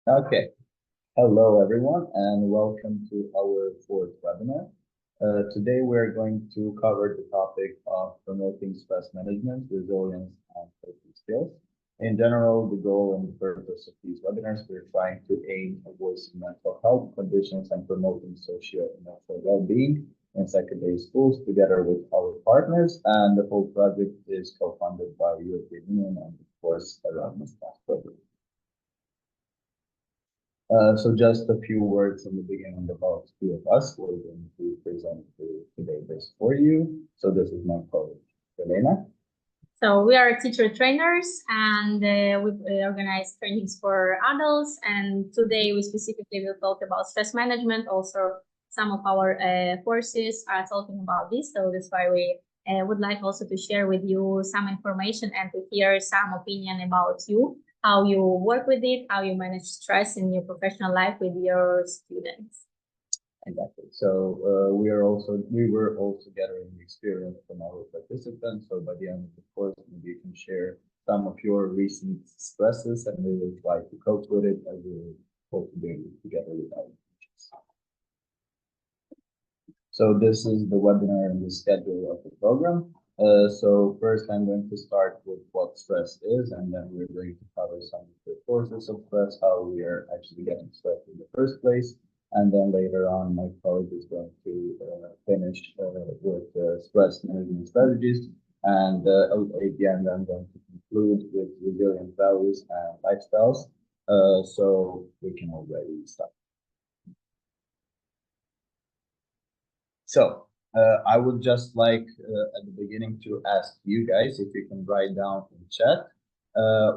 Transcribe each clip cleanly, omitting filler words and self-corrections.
Okay. Hello, everyone, and welcome to our fourth webinar. Today, we're going to cover the topic of promoting stress management, resilience, and coping skills. In general, the goal and the purpose of these webinars, we're trying to aim at voicing mental health conditions and promoting socio-emotional well-being in secondary schools together with our partners. And the whole project is co-funded by European Union and, of course, Erasmus program. So just a few words in the beginning about two of us. We're going to present today this for you. So this is my colleague, Elena. So we are teacher trainers and we organize trainings for adults. And today we specifically will talk about stress management. Also, some of our courses are talking about this. So that's why we would like also to share with you some information and to hear some opinion about you, how you work with it, how you manage stress in your professional life with your students. Exactly. So we were also gathering experience from our participants. So by the end of the course, maybe you can share some of your recent stresses, and we will try to cope with it as we hope to do together with our teachers. So this is the webinar and the schedule of the program. So first I'm going to start with what stress is, and then we're going to cover some of the causes of stress, how we are actually getting stressed in the first place. And then later on, my colleague is going to finish with stress management strategies. And at the end, I'm going to conclude with resilient values and lifestyles. So we can already start. So I would just like at the beginning to ask you guys if you can write down in chat,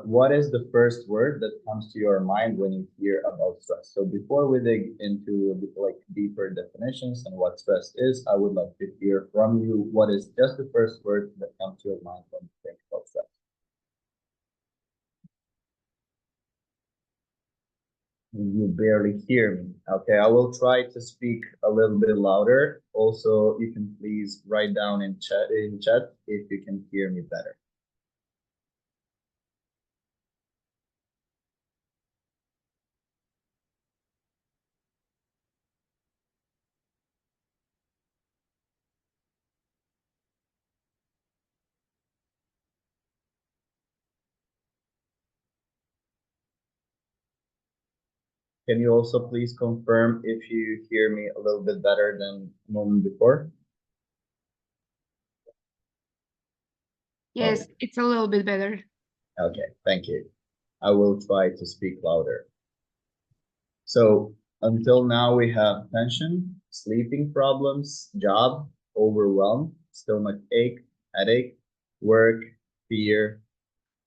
what is the first word that comes to your mind when you hear about stress? So before we dig into a bit like deeper definitions and what stress is, I would like to hear from you, what is just the first word that comes to your mind when you think about stress? You barely hear me. Okay, I will try to speak a little bit louder. Also, you can please write down in chat if you can hear me better. Can you also please confirm if you hear me a little bit better than a moment before? Yes, it's a little bit better. Okay, thank you. I will try to speak louder. So until now we have tension, sleeping problems, job, overwhelm, stomach ache, headache, work, fear,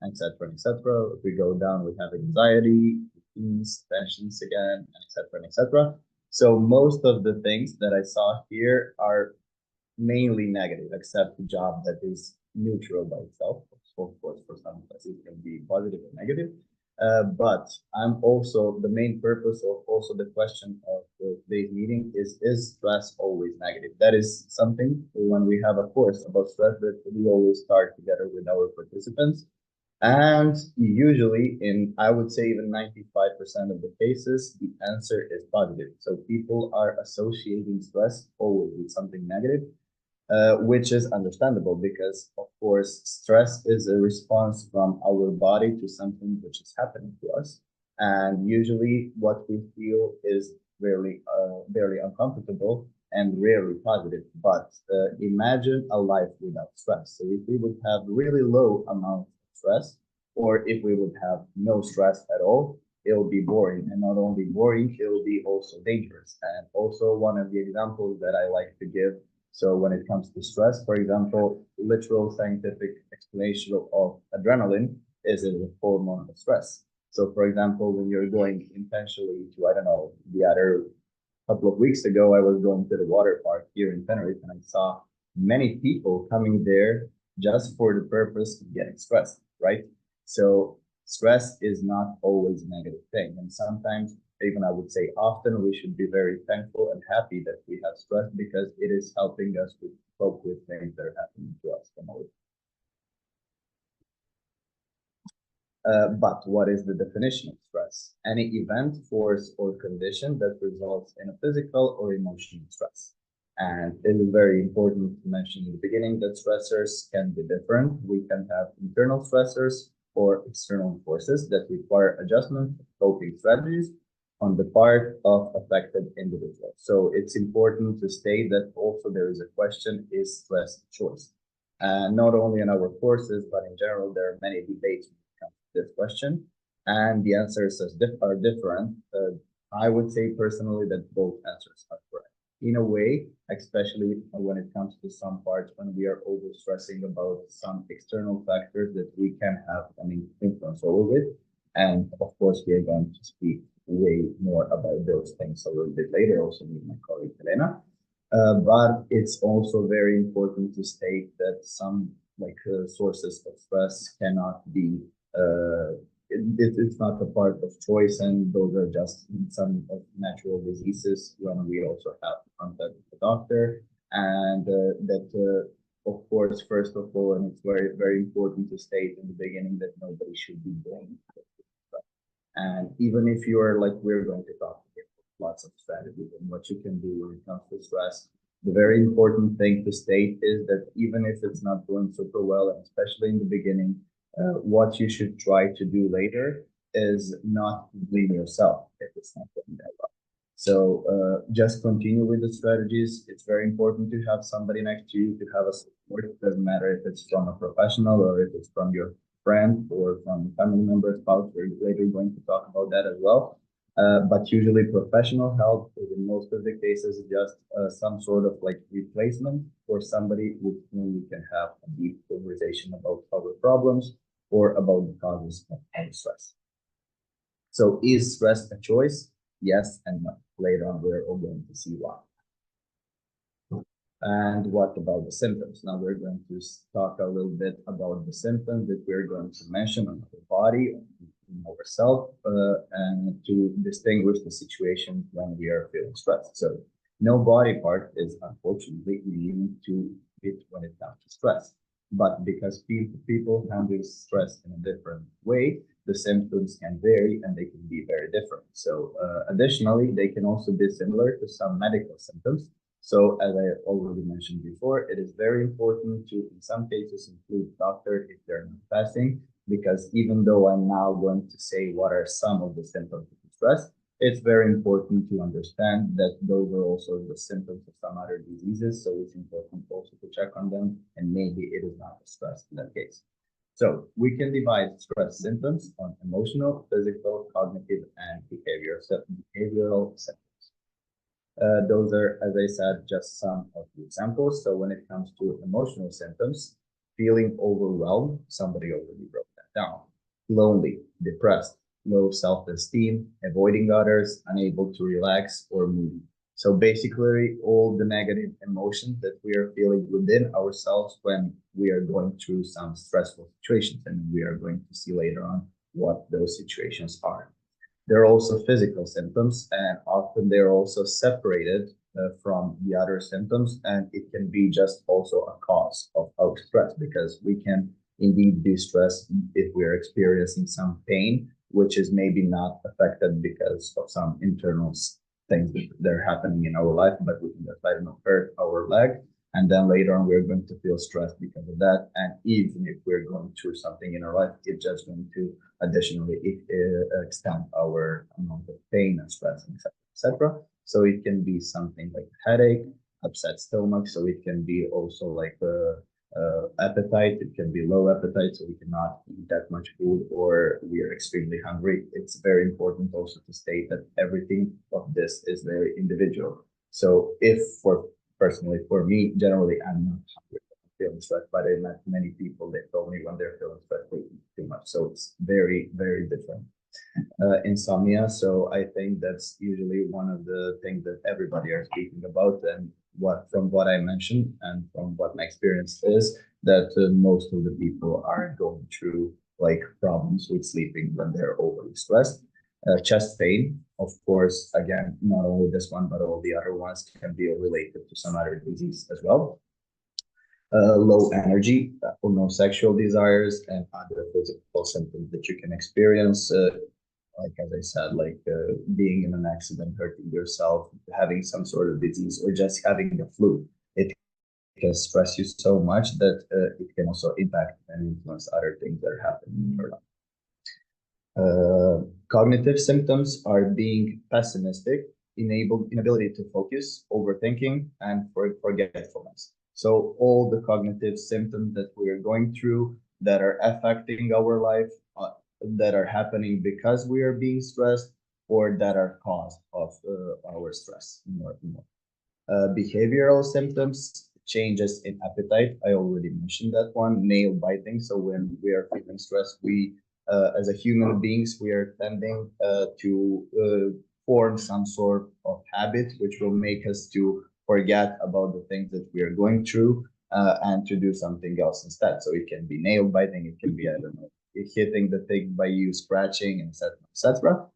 etc., etc. If we go down, we have anxiety, routines, tensions again, etc., etc. So most of the things that I saw here are mainly negative, except the job that is neutral by itself. So of course, for some places it can be positive or negative. But I'm also the main purpose of also the question of today's meeting is stress always negative? That is something when we have a course about stress that we always start together with our participants. And usually in, I would say even 95% of the cases, the answer is positive. So people are associating stress always with something negative, which is understandable because, of course, stress is a response from our body to something which is happening to us. And usually what we feel is really uncomfortable and rarely positive. But imagine a life without stress. So if we would have really low amount of stress, or if we would have no stress at all, it'll be boring. And not only boring, it'll be also dangerous. And also one of the examples that I like to give, so when it comes to stress, for example, literal scientific explanation of adrenaline is a hormone of stress. So for example, when you're going intentionally to, I don't know, the other couple of weeks ago, I was going to the water park here in Tenerife and I saw many people coming there just for the purpose of getting stressed, right? So stress is not always a negative thing. And sometimes, even I would say often, we should be very thankful and happy that we have stress because it is helping us to cope with things that are happening to us from our But what is the definition of stress? Any event, force, or condition that results in a physical or emotional stress. And it is very important to mention in the beginning that stressors can be different. We can have internal stressors or external forces that require adjustment of coping strategies on the part of affected individuals. So it's important to state that also there is a question, is stress a choice? Not only in our courses, but in general, there are many debates this question, and the answers are different. I would say personally that both answers are correct. In a way, especially when it comes to some parts when we are overstressing about some external factors that we can have an influence over with. And of course, we are going to speak way more about those things a little bit later, also with my colleague Elena. But it's also very important to state that some sources of stress cannot be it's not a part of choice, and those are just some of natural diseases when we also have to contact the doctor. And of course, first of all, and it's very, very important to state in the beginning that nobody should be blamed. And even if you are we're going to talk about lots of strategies and what you can do when it comes to stress, the very important thing to state is that even if it's not going super well, and especially in the beginning, what you should try to do later is not blame yourself if it's not going that well. So just continue with the strategies. It's very important to have somebody next to you, to have a support. It doesn't matter if it's from a professional or if it's from your friend or from family member, spouse. We're later going to talk about that as well. But usually professional help is in most of the cases just some sort of replacement for somebody with whom you can have a deep conversation about our problems or about the causes of our stress. So is stress a choice? Yes and no. Later on, we're all going to see why. And what about the symptoms? Now we're going to talk a little bit about the symptoms that we're going to mention on our body, on ourselves, and to distinguish the situation when we are feeling stressed. So no body part is unfortunately immune to it when it comes to stress. But because people handle stress in a different way, the symptoms can vary and they can be very different. So additionally, they can also be similar to some medical symptoms. So as I already mentioned before, it is very important to, in some cases, include doctor if they're not fasting, because even though I'm now going to say what are some of the symptoms of stress, it's very important to understand that those are also the symptoms of some other diseases. So it's important also to check on them, and maybe it is not a stress in that case. So we can divide stress symptoms on emotional, physical, cognitive, and behavioral symptoms. Those are, as I said, just some of the examples. So when it comes to emotional symptoms, feeling overwhelmed, somebody already wrote that down. Lonely, depressed, low self-esteem, avoiding others, unable to relax, or moody. So basically all the negative emotions that we are feeling within ourselves when we are going through some stressful situations, and we are going to see later on what those situations are. There are also physical symptoms, and often they're also separated from the other symptoms, and it can be just also a cause of our stress, because we can indeed be stressed if we're experiencing some pain, which is maybe not affected because of some internal things that are happening in our life, but we can just, I don't know, hurt our leg, and then later on we're going to feel stressed because of that. And even if we're going through something in our life, it's just going to additionally extend our amount of pain and stress, etc., etc. So it can be something like headache, upset stomach. So it can be also like appetite. It can be low appetite, so we cannot eat that much food, or we are extremely hungry. It's very important also to state that everything of this is very individual. So if personally for me, generally I'm not hungry, I'm feeling stressed, but I met many people that told me when they're feeling stressed, they eat too much. So it's very, very different. Insomnia. So I think that's usually one of the things that everybody are speaking about, and from what I mentioned and from what my experience is, that most of the people are going through problems with sleeping when they're overly stressed. Chest pain, of course, again, not only this one, but all the other ones can be related to some other disease as well. low energy, or no sexual desires, and other physical symptoms that you can experience. Like as I said, like being in an accident, hurting yourself, having some sort of disease, or just having the flu. It can stress you so much that it can also impact and influence other things that are happening in your life. Cognitive symptoms are being pessimistic, inability to focus, overthinking, and forgetfulness. So all the cognitive symptoms that we are going through that are affecting our life, that are happening because we are being stressed, or that are caused of our stress. Behavioral symptoms, changes in appetite. I already mentioned that one. Nail biting. So when we are feeling stressed, we as a human beings, we are tending to form some sort of habit, which will make us to forget about the things that we are going through and to do something else instead. So it can be nail biting, it can be, I don't know, hitting the thing by you scratching, etc., etc.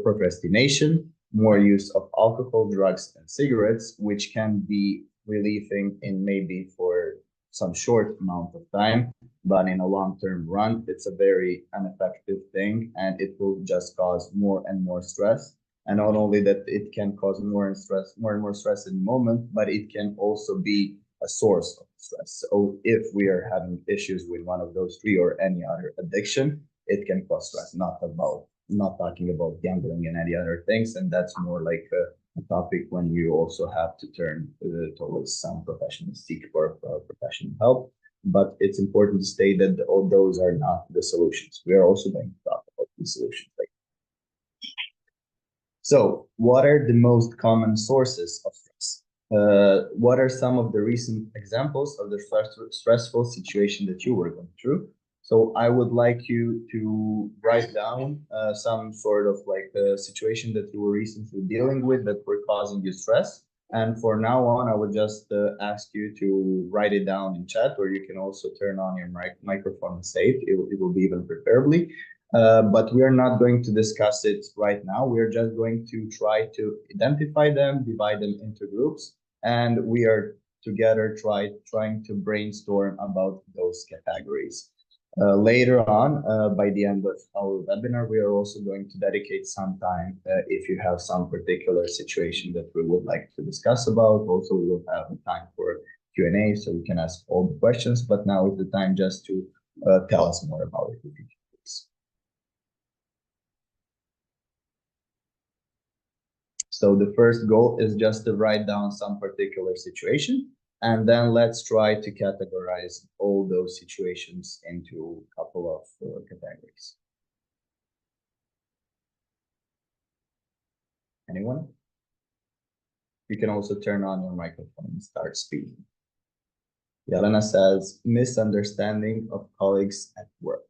Procrastination, more use of alcohol, drugs, and cigarettes, which can be relieving in maybe for some short amount of time, but in a long-term run, it's a very ineffective thing, and it will just cause more and more stress. And not only that, it can cause more and more stress in the moment, but it can also be a source of stress. So if we are having issues with one of those three or any other addiction, it can cause stress. Not talking about gambling and any other things, and that's more like a topic when you also have to turn towards some professional, seek for professional help. But it's important to state that all those are not the solutions. We are also going to talk about the solutions. So, what are the most common sources of stress? What are some of the recent examples of the stressful situation that you were going through? So I would like you to write down some sort of like a situation that you were recently dealing with that were causing you stress. And for now on, I would just ask you to write it down in chat, or you can also turn on your microphone and say it. It will be even preferably. But we are not going to discuss it right now. We are just going to try to identify them, divide them into groups, and we are together trying to brainstorm about those categories. Later on, by the end of our webinar, we are also going to dedicate some time if you have some particular situation that we would like to discuss about. Also, we will have time for Q&A, so you can ask all the questions, but now is the time just to tell us more about it. So the first goal is just to write down some particular situation, and then let's try to categorize all those situations into a couple of categories. Anyone? You can also turn on your microphone and start speaking. Yelena says, misunderstanding of colleagues at work.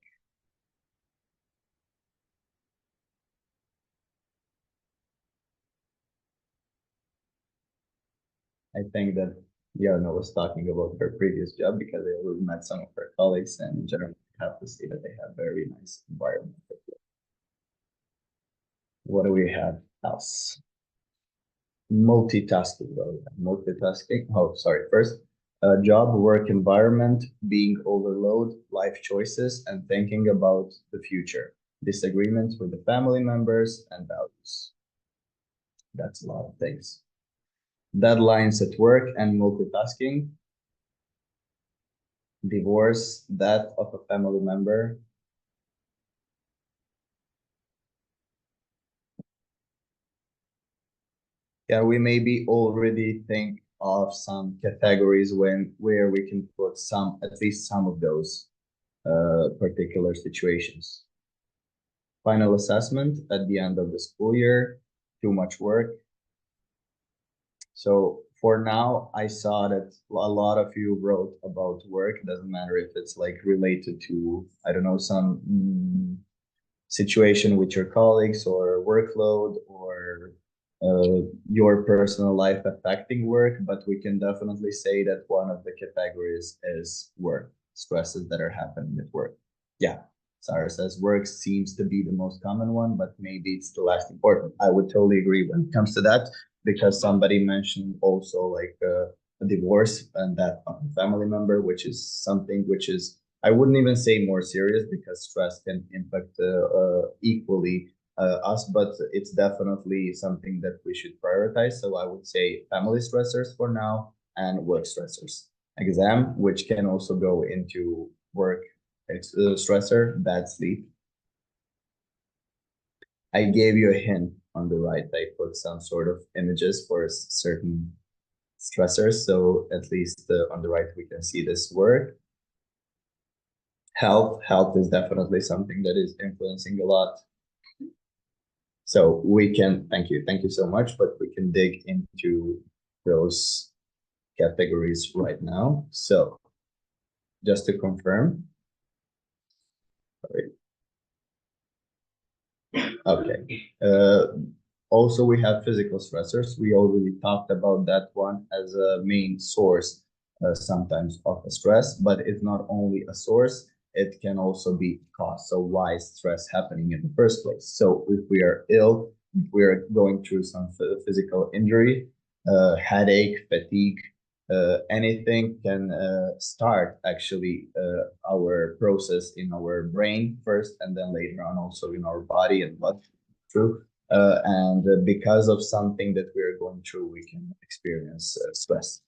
I think that Yelena was talking about her previous job because I already met some of her colleagues, and in general, I have to say that they have very nice environment. What do we have else? Multitasking. Multitasking. Oh, sorry. First, job, work environment, being overload, life choices, and thinking about the future. Disagreements with the family members and values. That's a lot of things. Deadlines at work and multitasking. Divorce, death of a family member. Yeah, we maybe already think of some categories where we can put some, at least some of those particular situations. Final assessment at the end of the school year, too much work. So for now, I saw that a lot of you wrote about work. It doesn't matter if it's like related to, I don't know, some situation with your colleagues or workload or your personal life affecting work, but we can definitely say that one of the categories is work, stresses that are happening at work. Yeah, Sarah says work seems to be the most common one, but maybe it's the last important. I would totally agree when it comes to that, because somebody mentioned also like a divorce and that of a family member, which is something which is, I wouldn't even say more serious because stress can impact equally us, but it's definitely something that we should prioritize. So I would say family stressors for now and work stressors. Exam, which can also go into work stressor, bad sleep. I gave you a hint on the right. I put some sort of images for certain stressors. So at least on the right, we can see this work. Health is definitely something that is influencing a lot. So we can, thank you so much, but we can dig into those categories right now. So just to confirm, sorry. Okay. Also, we have physical stressors. We already talked about that one as a main source sometimes of a stress, but it's not only a source, it can also be cause. So why is stress happening in the first place? So if we are ill, if we are going through some physical injury, headache, fatigue, anything can start actually our process in our brain first, and then later on also in our body and blood through. And because of something that we are going through, we can experience stress.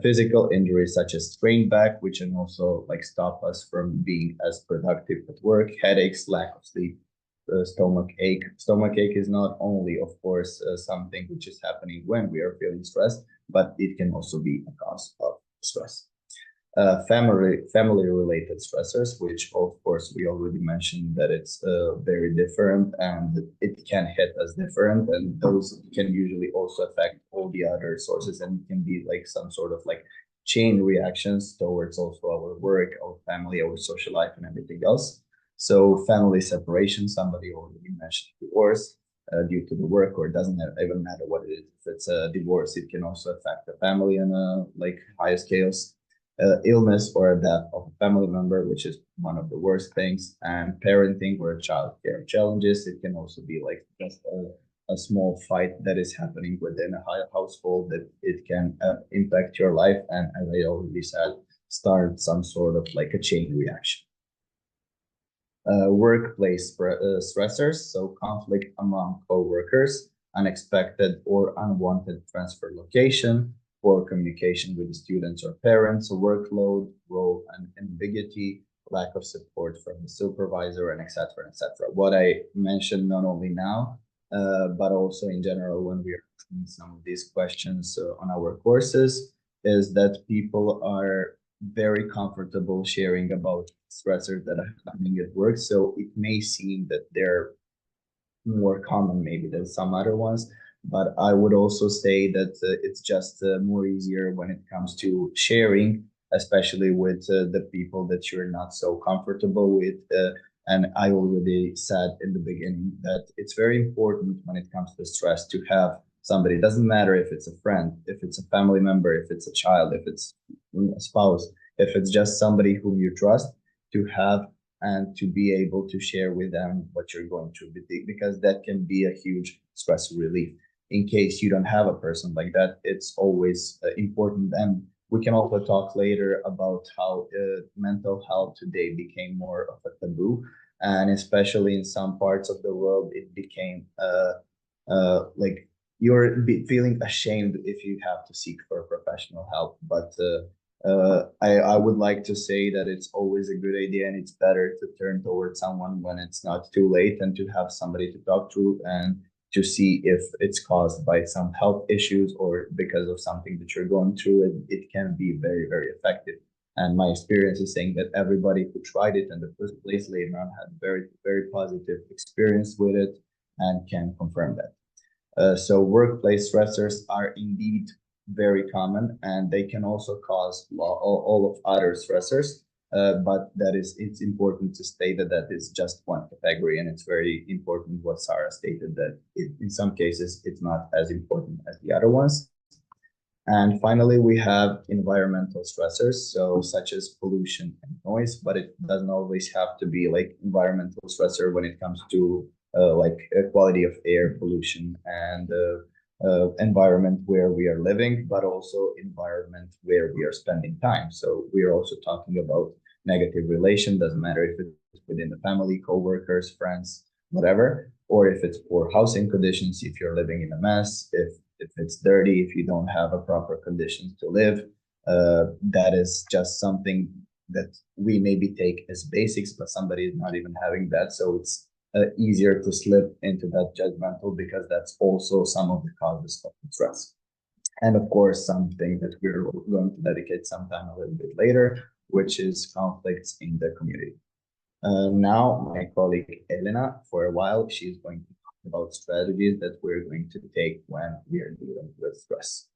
Physical injuries such as sprained back, which can also like stop us from being as productive at work, headaches, lack of sleep, stomach ache. Stomach ache is not only, of course, something which is happening when we are feeling stressed, but it can also be a cause of stress. Family related stressors, which of course we already mentioned that it's very different and it can hit us different, and those can usually also affect all the other sources, and it can be like some sort of like chain reactions towards also our work, our family, our social life, and everything else. So family separation, somebody already mentioned divorce due to the work, or it doesn't even matter what it is. If it's a divorce, it can also affect the family on a like higher scales. Illness or death of a family member, which is one of the worst things, and parenting or child care challenges. It can also be like just a small fight that is happening within a household that it can impact your life, and as I already said, start some sort of like a chain reaction. Workplace stressors, so conflict among co-workers, unexpected or unwanted transfer location, poor communication with the students or parents, workload, role and ambiguity, lack of support from the supervisor, and etc. etc. What I mentioned not only now, but also in general when we are asking some of these questions on our courses, is that people are very comfortable sharing about stressors that are happening at work. So it may seem that they're more common maybe than some other ones, but I would also say that it's just more easier when it comes to sharing, especially with the people that you're not so comfortable with. And I already said in the beginning that it's very important when it comes to stress to have somebody. It doesn't matter if it's a friend, if it's a family member, if it's a child, if it's a spouse, if it's just somebody whom you trust, to have and to be able to share with them what you're going through, because that can be a huge stress relief. In case you don't have a person like that, it's always important. And we can also talk later about how mental health today became more of a taboo, and especially in some parts of the world, it became like you're feeling ashamed if you have to seek for professional help. But I would like to say that it's always a good idea, and it's better to turn towards someone when it's not too late, and to have somebody to talk to and to see if it's caused by some health issues or because of something that you're going through. It can be very, very effective. And my experience is saying that everybody who tried it in the first place later on had very, very positive experience with it and can confirm that. So workplace stressors are indeed very common, and they can also cause all of other stressors. But it's important to state that that is just one category, and it's very important what Sarah stated, that in some cases it's not as important as the other ones. And finally, we have environmental stressors, so such as pollution and noise, but it doesn't always have to be like environmental stressor when it comes to quality of air pollution and environment where we are living, but also environment where we are spending time. So we are also talking about negative relation, doesn't matter if it's within the family, co-workers, friends, whatever, or if it's poor housing conditions, if you're living in a mess, if it's dirty, if you don't have a proper conditions to live, that is just something that we maybe take as basics, but somebody is not even having that. So it's easier to slip into that judgmental, because that's also some of the causes of stress. And of course, something that we're going to dedicate some time a little bit later, which is conflicts in the community. Now, my colleague Elena, for a while, she's going to talk about strategies that we're going to take when we are dealing with stress.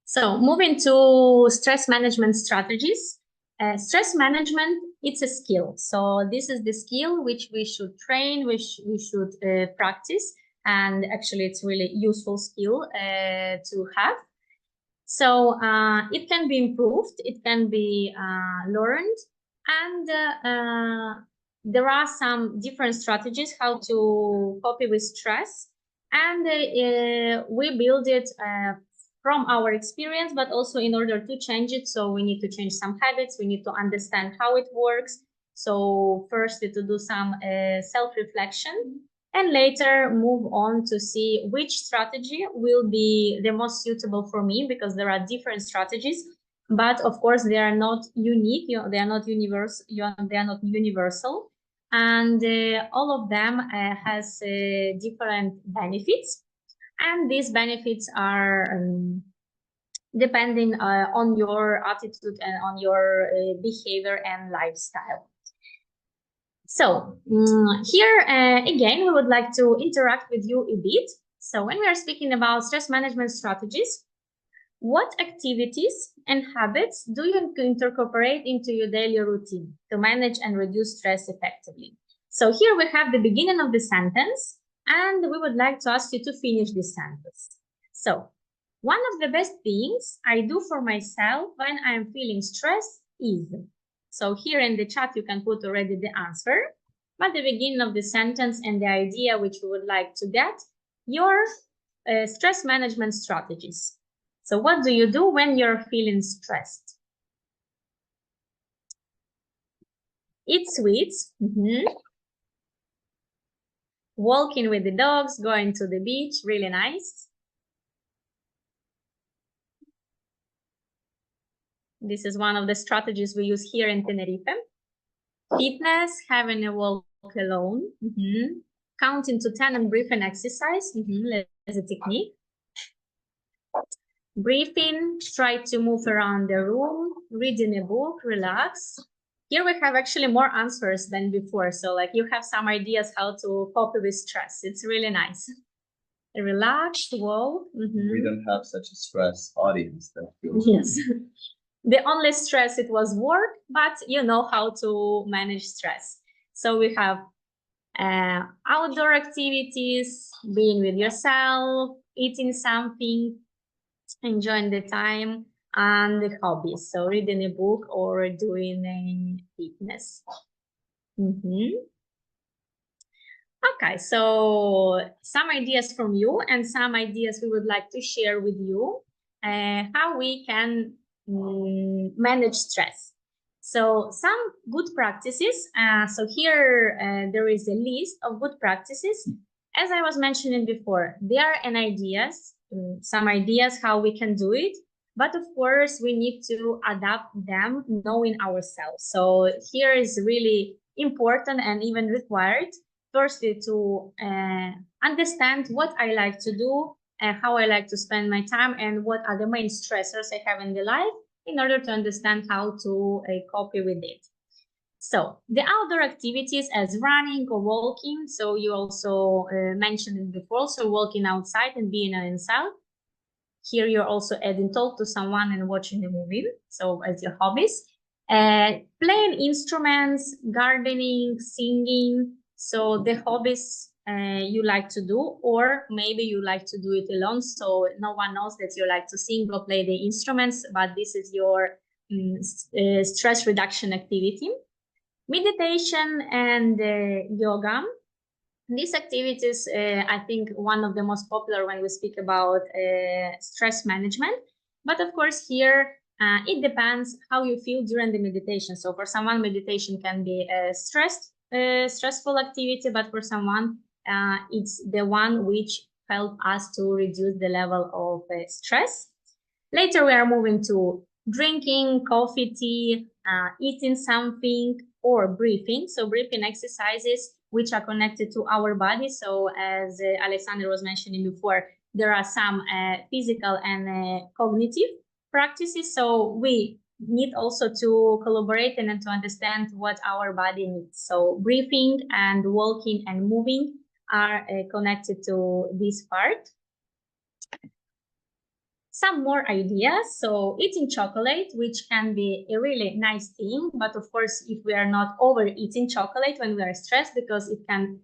So moving to stress management strategies. Stress management, it's a skill. So this is the skill which we should train, which we should practice. And actually, it's really useful skill to have. So it can be improved, it can be learned, and there are some different strategies how to cope with stress. And we build it from our experience, but also in order to change it. So we need to change some habits, we need to understand how it works. So first to do some self-reflection, and later move on to see which strategy will be the most suitable for me, because there are different strategies, but of course they are not unique, they are not universal, they are not universal, and all of them has different benefits, and these benefits are depending on your attitude and on your behavior and lifestyle. So here again, we would like to interact with you a bit. So when we are speaking about stress management strategies, what activities and habits do you incorporate into your daily routine to manage and reduce stress effectively? So here we have the beginning of the sentence, and we would like to ask you to finish this sentence. So one of the best things I do for myself when I am feeling stressed is. So here in the chat, you can put already the answer, but the beginning of the sentence and the idea which we would like to get, your stress management strategies. So what do you do when you're feeling stressed? Eat sweets, walking with the dogs, going to the beach, really nice. This is one of the strategies we use here in Tenerife. Fitness, having a walk alone, counting to 10 and breathe and exercise, as a technique. Breathing, try to move around the room, reading a book, relax. Here we have actually more answers than before. So like you have some ideas how to cope with stress. It's really nice. A relaxed walk. We don't have such a stress audience that feels. Yes. The only stress, it was work, but you know how to manage stress. So we have outdoor activities, being with yourself, eating something, enjoying the time, and the hobbies. So reading a book or doing a fitness. Okay, so some ideas from you and some ideas we would like to share with you how we can manage stress. So some good practices. So here there is a list of good practices. As I was mentioning before, there are ideas, some ideas how we can do it, but of course we need to adapt them knowing ourselves. So here is really important and even required, firstly to understand what I like to do, how I like to spend my time, and what are the main stressors I have in the life, in order to understand how to cope with it. So the outdoor activities as running or walking, so you also mentioned it before, so walking outside and being inside. Here you're also adding talk to someone and watching a movie, so as your hobbies. Playing instruments, gardening, singing, so the hobbies you like to do, or maybe you like to do it alone, so no one knows that you like to sing or play the instruments, but this is your stress reduction activity. Meditation and yoga, These activities, I think, one of the most popular when we speak about stress management. But of course, here it depends how you feel during the meditation. So for someone, meditation can be a stressful activity, but for someone, it's the one which help us to reduce the level of stress. Later, we are moving to drinking coffee, tea, eating something, or breathing. So breathing exercises which are connected to our body. So as Aleksandar was mentioning before, there are some physical and cognitive practices. So we need also to collaborate and to understand what our body needs. So breathing and walking and moving are connected to this part. Some more ideas. So eating chocolate, which can be a really nice thing, but of course, if we are not overeating chocolate when we are stressed, because it can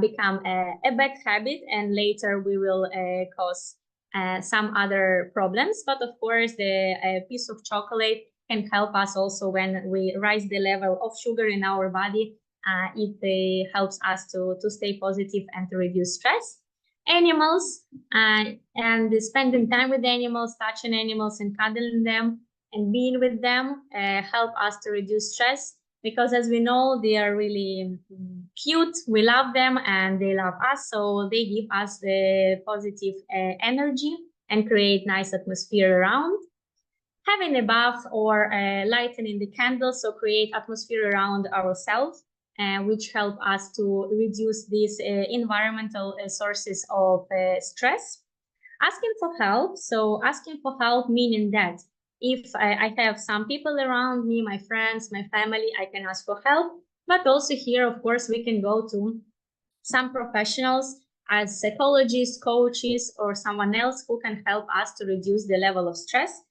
become a bad habit, and later we will cause some other problems. But of course, the piece of chocolate can help us also when we raise the level of sugar in our body. It helps us to stay positive and to reduce stress. Animals and spending time with animals, touching animals and cuddling them and being with them help us to reduce stress, because as we know, they are really cute. We love them and they love us, so they give us the positive energy and create nice atmosphere around. Having a bath or lightening the candles, so create atmosphere around ourselves, which help us to reduce these environmental sources of stress. Asking for help. So asking for help meaning that if I have some people around me, my friends, my family, I can ask for help. But also here, of course, we can go to some professionals as psychologists, coaches, or someone else who can help us to reduce the level of stress,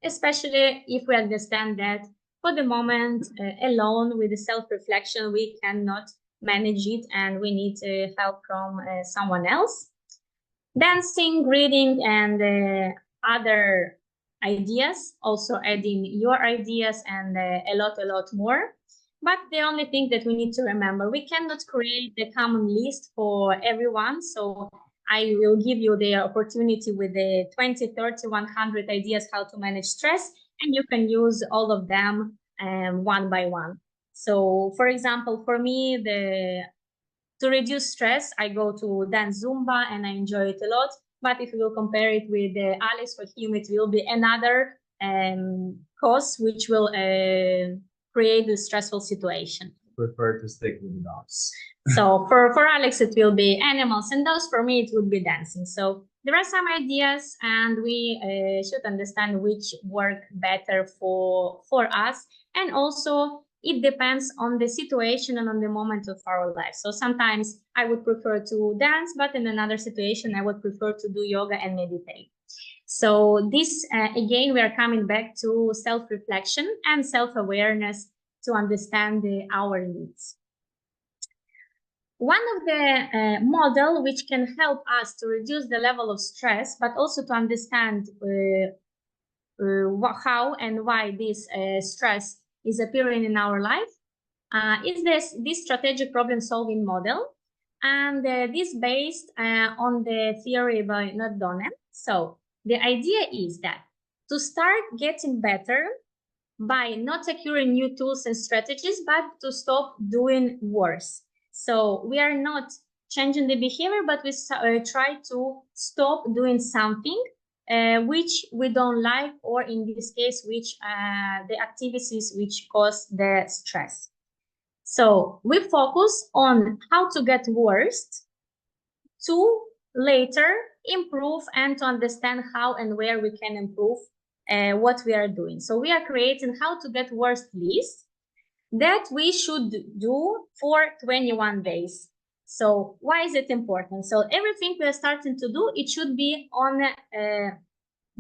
especially if we understand that for the moment, alone with the self-reflection, we cannot manage it and we need help from someone else. Dancing, reading, and other ideas, also adding your ideas and a lot more. But the only thing that we need to remember, we cannot create the common list for everyone. So I will give you the opportunity with the 20, 30, 100 ideas how to manage stress, and you can use all of them one by one. So for example, for me, to reduce stress, I go to dance Zumba and I enjoy it a lot. But if you will compare it with Alex, for him, it will be another cause which will create a stressful situation. Prefer to stick with dogs. So for Alex, it will be animals and dogs. For me, it would be dancing. So there are some ideas, and we should understand which work better for us. And also, it depends on the situation and on the moment of our life. So sometimes I would prefer to dance, but in another situation, I would prefer to do yoga and meditate. So this, again, we are coming back to self-reflection and self-awareness to understand our needs. One of the model which can help us to reduce the level of stress, but also to understand how and why this stress is appearing in our life, is this strategic problem-solving model. And this based on the theory by Not Donen. So the idea is that to start getting better by not acquiring new tools and strategies, but to stop doing worse. So we are not changing the behavior, but we try to stop doing something which we don't like, or in this case, which the activities which cause the stress. So we focus on how to get worse to later improve and to understand how and where we can improve what we are doing. So we are creating how to get worse list that we should do for 21 days. So why is it important? So everything we are starting to do, it should be on a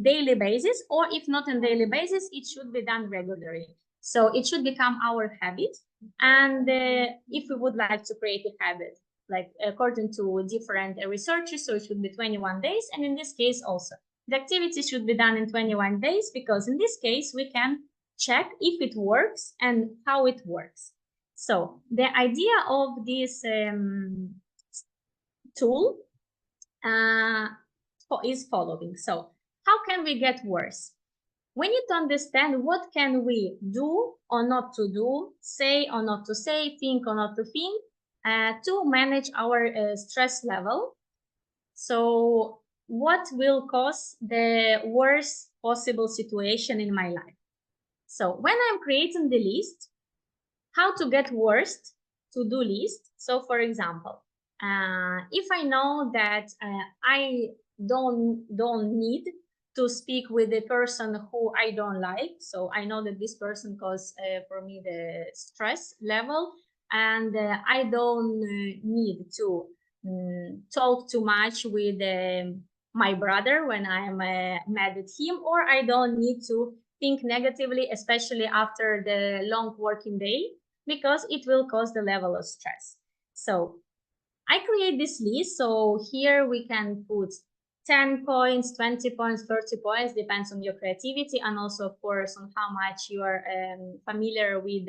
daily basis, or if not on daily basis, it should be done regularly. So it should become our habit. And if we would like to create a habit, like according to different researchers, so it should be 21 days. And in this case also, the activity should be done in 21 days, because in this case, we can check if it works and how it works. So the idea of this tool is following. So how can we get worse? We need to understand what can we do or not to do, say or not to say, think or not to think, to manage our stress level. So what will cause the worst possible situation in my life? So when I'm creating the list, how to get worst to-do list. So for example, if I know that I don't need to speak with the person who I don't like, so I know that this person causes for me the stress level, and I don't need to talk too much with my brother when I'm mad at him, or I don't need to think negatively, especially after the long working day, because it will cause the level of stress. So I create this list. So here we can put 10 points, 20 points, 30 points, depends on your creativity, and also, of course, on how much you are familiar with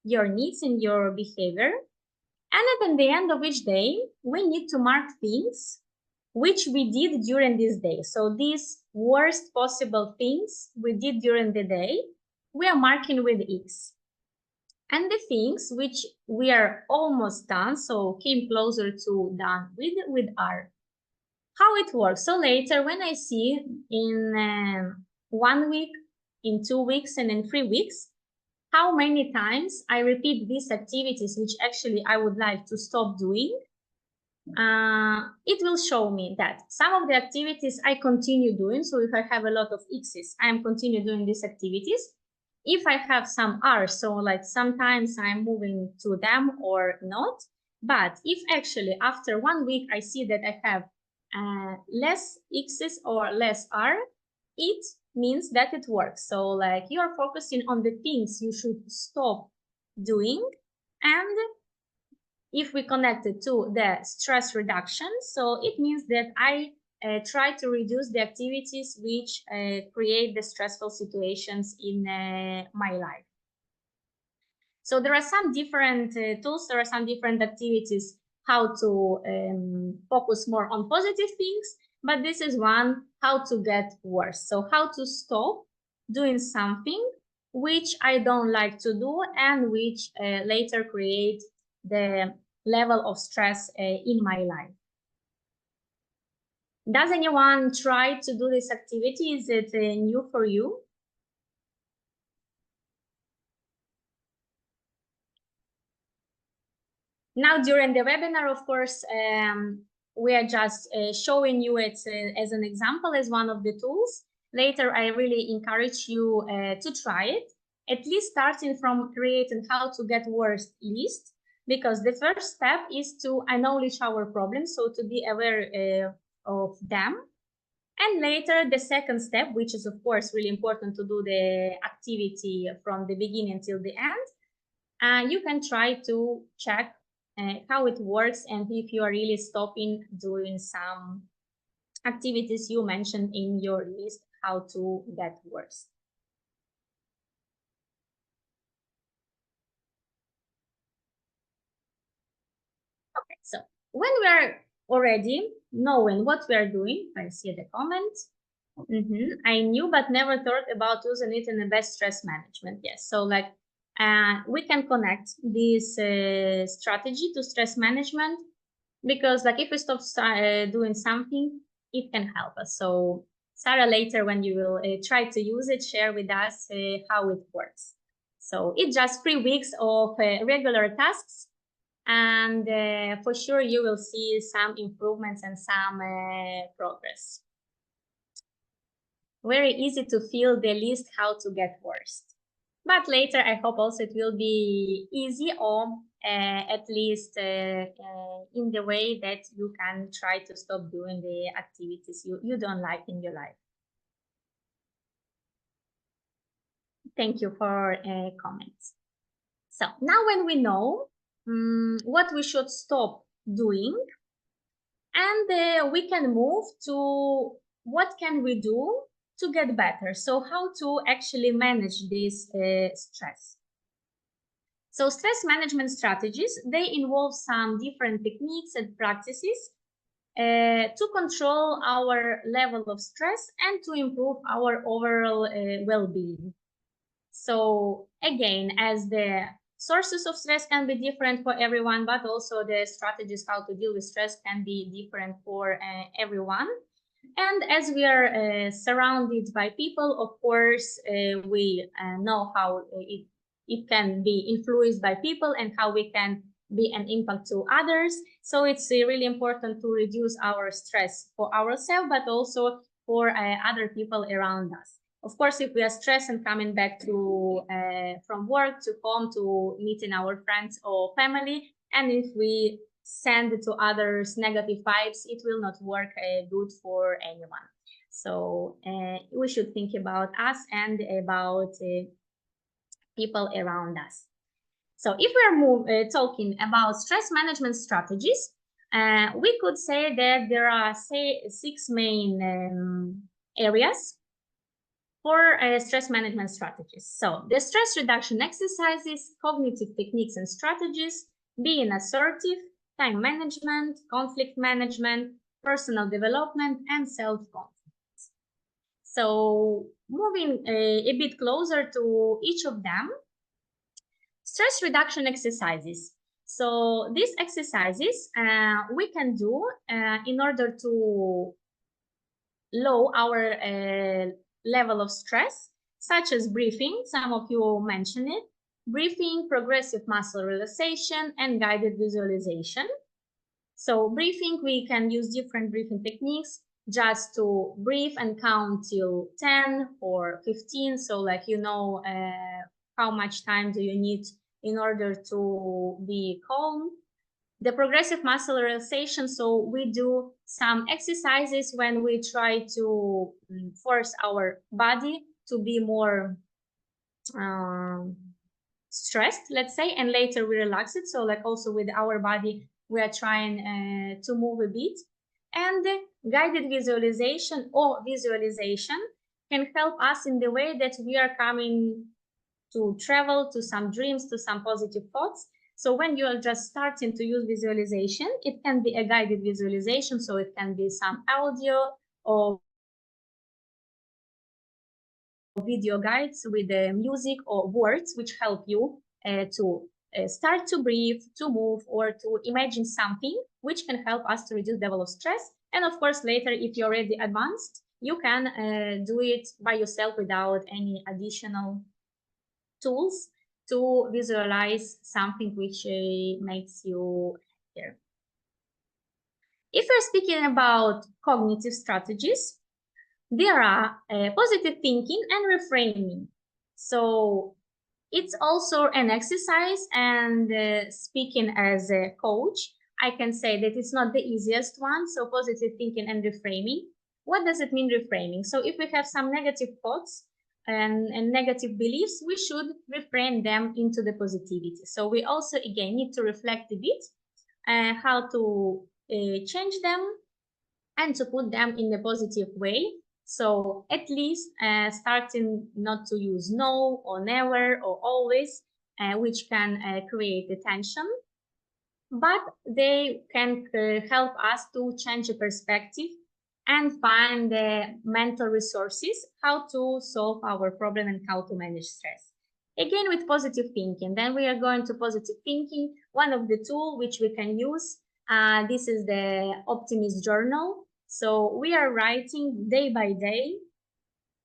your needs and your behavior. And at the end of each day, we need to mark things which we did during this day. So these worst possible things we did during the day, we are marking with X. And the things which we are almost done, so came closer to done with R. How it works? So later when I see in 1 week, in 2 weeks, and in 3 weeks, how many times I repeat these activities which actually I would like to stop doing, it will show me that some of the activities I continue doing. So if I have a lot of X's, I am continue doing these activities. If I have some R's, so like sometimes I'm moving to them or not. But if actually after 1 week I see that I have less X's or less R, it means that it works. So like you are focusing on the things you should stop doing, and if we connect it to the stress reduction, so it means that I try to reduce the activities which create the stressful situations in my life. So there are some different tools, there are some different activities how to focus more on positive things, but this is one, how to get worse. So how to stop doing something which I don't like to do and which later create the level of stress in my life. Does anyone try to do this activity? Is it new for you? Now, during the webinar, of course, we are just showing you it as an example, as one of the tools. Later, I really encourage you to try it, at least starting from creating how to get worse list, because the first step is to acknowledge our problems, so to be aware of them. And later, the second step, which is, of course, really important to do the activity from the beginning till the end, you can try to check how it works and if you are really stopping doing some activities you mentioned in your list, how to get worse. Okay, so when we are already knowing what we are doing, I see the comment. I knew but never thought about using it in the best stress management. Yes, so like we can connect this strategy to stress management, because like if we stop doing something, it can help us. So Sarah, later when you will try to use it, share with us how it works. So it's just 3 weeks of regular tasks, and for sure you will see some improvements and some progress. Very easy to feel the list how to get worst. But later, I hope also it will be easy, or at least in the way that you can try to stop doing the activities you don't like in your life. Thank you for comments. So now when we know what we should stop doing, and we can move to what can we do to get better. So how to actually manage this stress. So stress management strategies, they involve some different techniques and practices to control our level of stress and to improve our overall well-being. So again, as the sources of stress can be different for everyone, but also the strategies how to deal with stress can be different for everyone. And as we are surrounded by people, of course, we know how it can be influenced by people and how we can be an impact to others. So it's really important to reduce our stress for ourselves, but also for other people around us. Of course, if we are stressed and coming back to from work to home to meeting our friends or family, and if we send to others negative vibes, it will not work good for anyone. So we should think about us and about people around us. So if we're talking about stress management strategies, we could say that there are, say, 6 main areas for stress management strategies. So the stress reduction exercises, cognitive techniques and strategies, being assertive, time management, conflict management, personal development, and self-confidence. So moving a bit closer to each of them, stress reduction exercises. So these exercises we can do in order to lower our level of stress, such as breathing. Some of you mentioned it. Breathing, progressive muscle relaxation, and guided visualization. So breathing, we can use different breathing techniques just to breathe and count till 10 or 15. So like, you know, how much time do you need in order to be calm. The progressive muscle relaxation, so we do some exercises when we try to force our body to be more stressed, let's say, and later we relax it. So like also with our body, we are trying to move a bit. And guided visualization or visualization can help us in the way that we are coming to travel to some dreams, to some positive thoughts. So when you are just starting to use visualization, it can be a guided visualization. So it can be some audio or video guides with the music or words, which help you to start to breathe, to move, or to imagine something, which can help us to reduce the level of stress. And of course, later, if you're already advanced, you can do it by yourself without any additional tools to visualize something which makes you happier. If we're speaking about cognitive strategies, there are positive thinking and reframing. So it's also an exercise, and speaking as a coach, I can say that it's not the easiest one. So positive thinking and reframing. What does it mean, reframing? So if we have some negative thoughts and negative beliefs, we should reframe them into the positivity. So we also, again, need to reflect a bit how to change them and to put them in a positive way. So at least starting not to use no or never or always, which can create a tension, but they can help us to change a perspective and find the mental resources how to solve our problem and how to manage stress. Again, with positive thinking, then we are going to positive thinking. One of the tools which we can use, this is the Optimist Journal. So we are writing day by day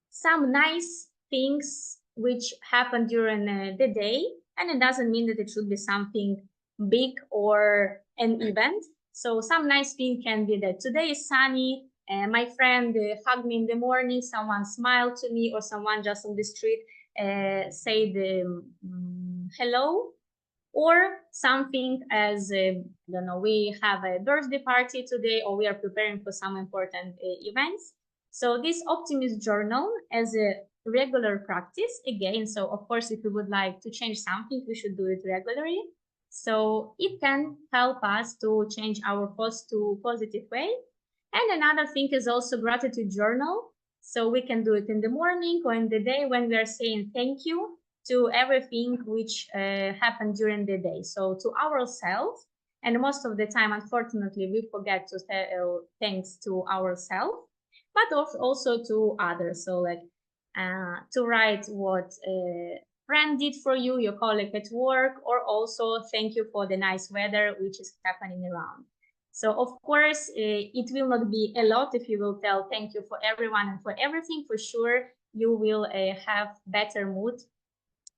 some nice things which happen during the day, and it doesn't mean that it should be something big or an event. So some nice thing can be that today is sunny, my friend hugged me in the morning, someone smiled to me, or someone just on the street said hello, or something as, I don't know, we have a birthday party today, or we are preparing for some important events. So this Optimist Journal as a regular practice, again, so of course, if we would like to change something, we should do it regularly. So it can help us to change our thoughts to positive way. And another thing is also gratitude journal. So we can do it in the morning or in the day when we are saying thank you to everything which happened during the day. So to ourselves And most of the time, unfortunately, we forget to say thanks to ourselves, but also to others. So like to write what a friend did for you, your colleague at work, or also thank you for the nice weather which is happening around. So of course, it will not be a lot if you will tell thank you for everyone and for everything. For sure, you will have better mood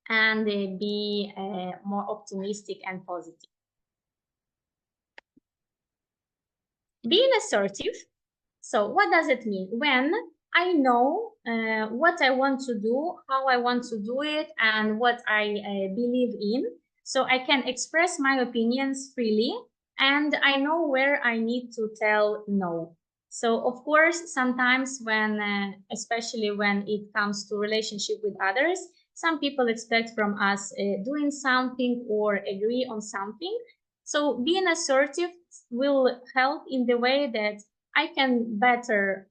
and be more optimistic and positive. Being assertive. So what does it mean? When I know what I want to do, how I want to do it, and what I believe in, so I can express my opinions freely, and I know where I need to tell no. So of course, sometimes when, especially when it comes to relationship with others, some people expect from us doing something or agree on something. So being assertive will help in the way that I can better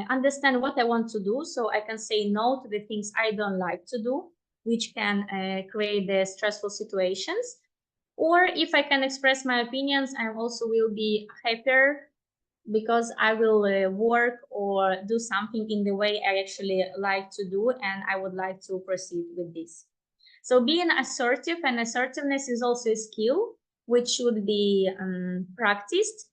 understand what I want to do, so I can say no to the things I don't like to do, which can create the stressful situations. Or if I can express my opinions, I also will be happier because I will work or do something in the way I actually like to do, and I would like to proceed with this. So being assertive, and assertiveness is also a skill which should be practiced.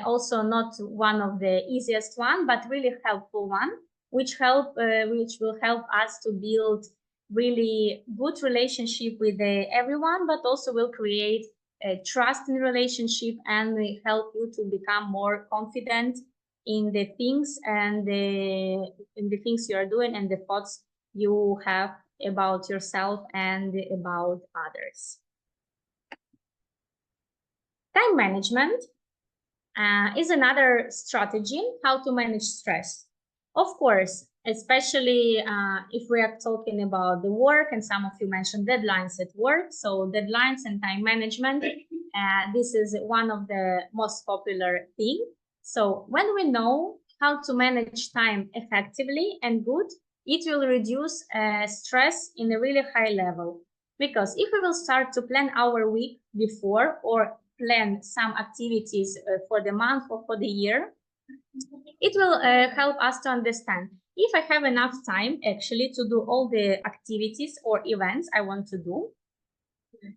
Also not one of the easiest one, but really helpful one, which will help us to build really good relationship with everyone, but also will create trust in relationship and will help you to become more confident in the things and in the things you are doing and the thoughts you have about yourself and about others. Time management is another strategy how to manage stress. Of course, especially if we are talking about the work, and some of you mentioned deadlines at work. So deadlines and time management, this is one of the most popular things. So when we know how to manage time effectively and good, it will reduce stress in a really high level. Because if we will start to plan our week before or plan some activities for the month or for the year, it will help us to understand if I have enough time actually to do all the activities or events I want to do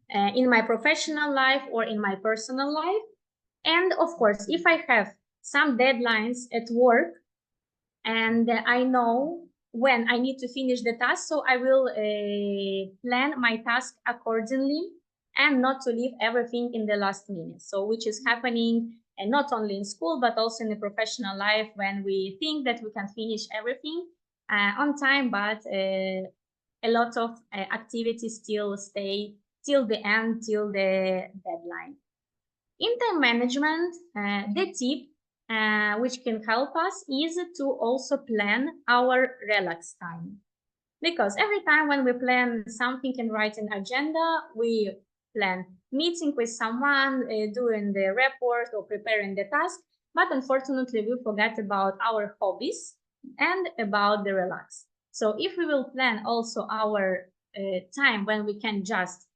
in my professional life or in my personal life. And of course, if I have some deadlines at work and I know when I need to finish the task, so I will plan my task accordingly and not to leave everything in the last minute. So which is happening and not only in school, but also in the professional life when we think that we can finish everything on time, but a lot of activities still stay till the end, till the deadline. In time management, the tip which can help us is to also plan our relax time. Because every time when we plan something and write an agenda, we plan meeting with someone, doing the report or preparing the task, but unfortunately we forget about our hobbies and about the relax. So if we will plan also our time when we can just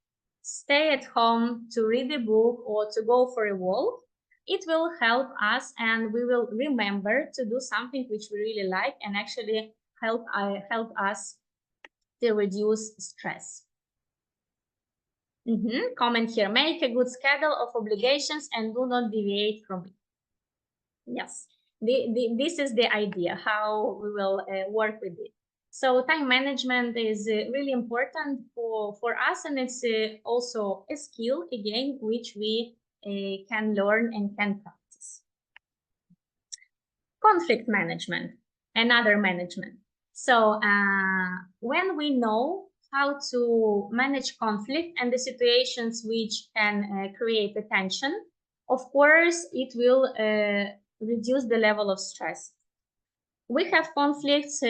stay at home to read a book or to go for a walk, it will help us and we will remember to do something which we really like and actually help us to reduce stress. Comment here, make a good schedule of obligations and do not deviate from it. Yes, this is the idea, how we will work with it. So time management is really important for us, and it's also a skill, again, which we can learn and can practice. Conflict management, another management. So when we know how to manage conflict and the situations which can create a tension, of course, it will reduce the level of stress. We have conflicts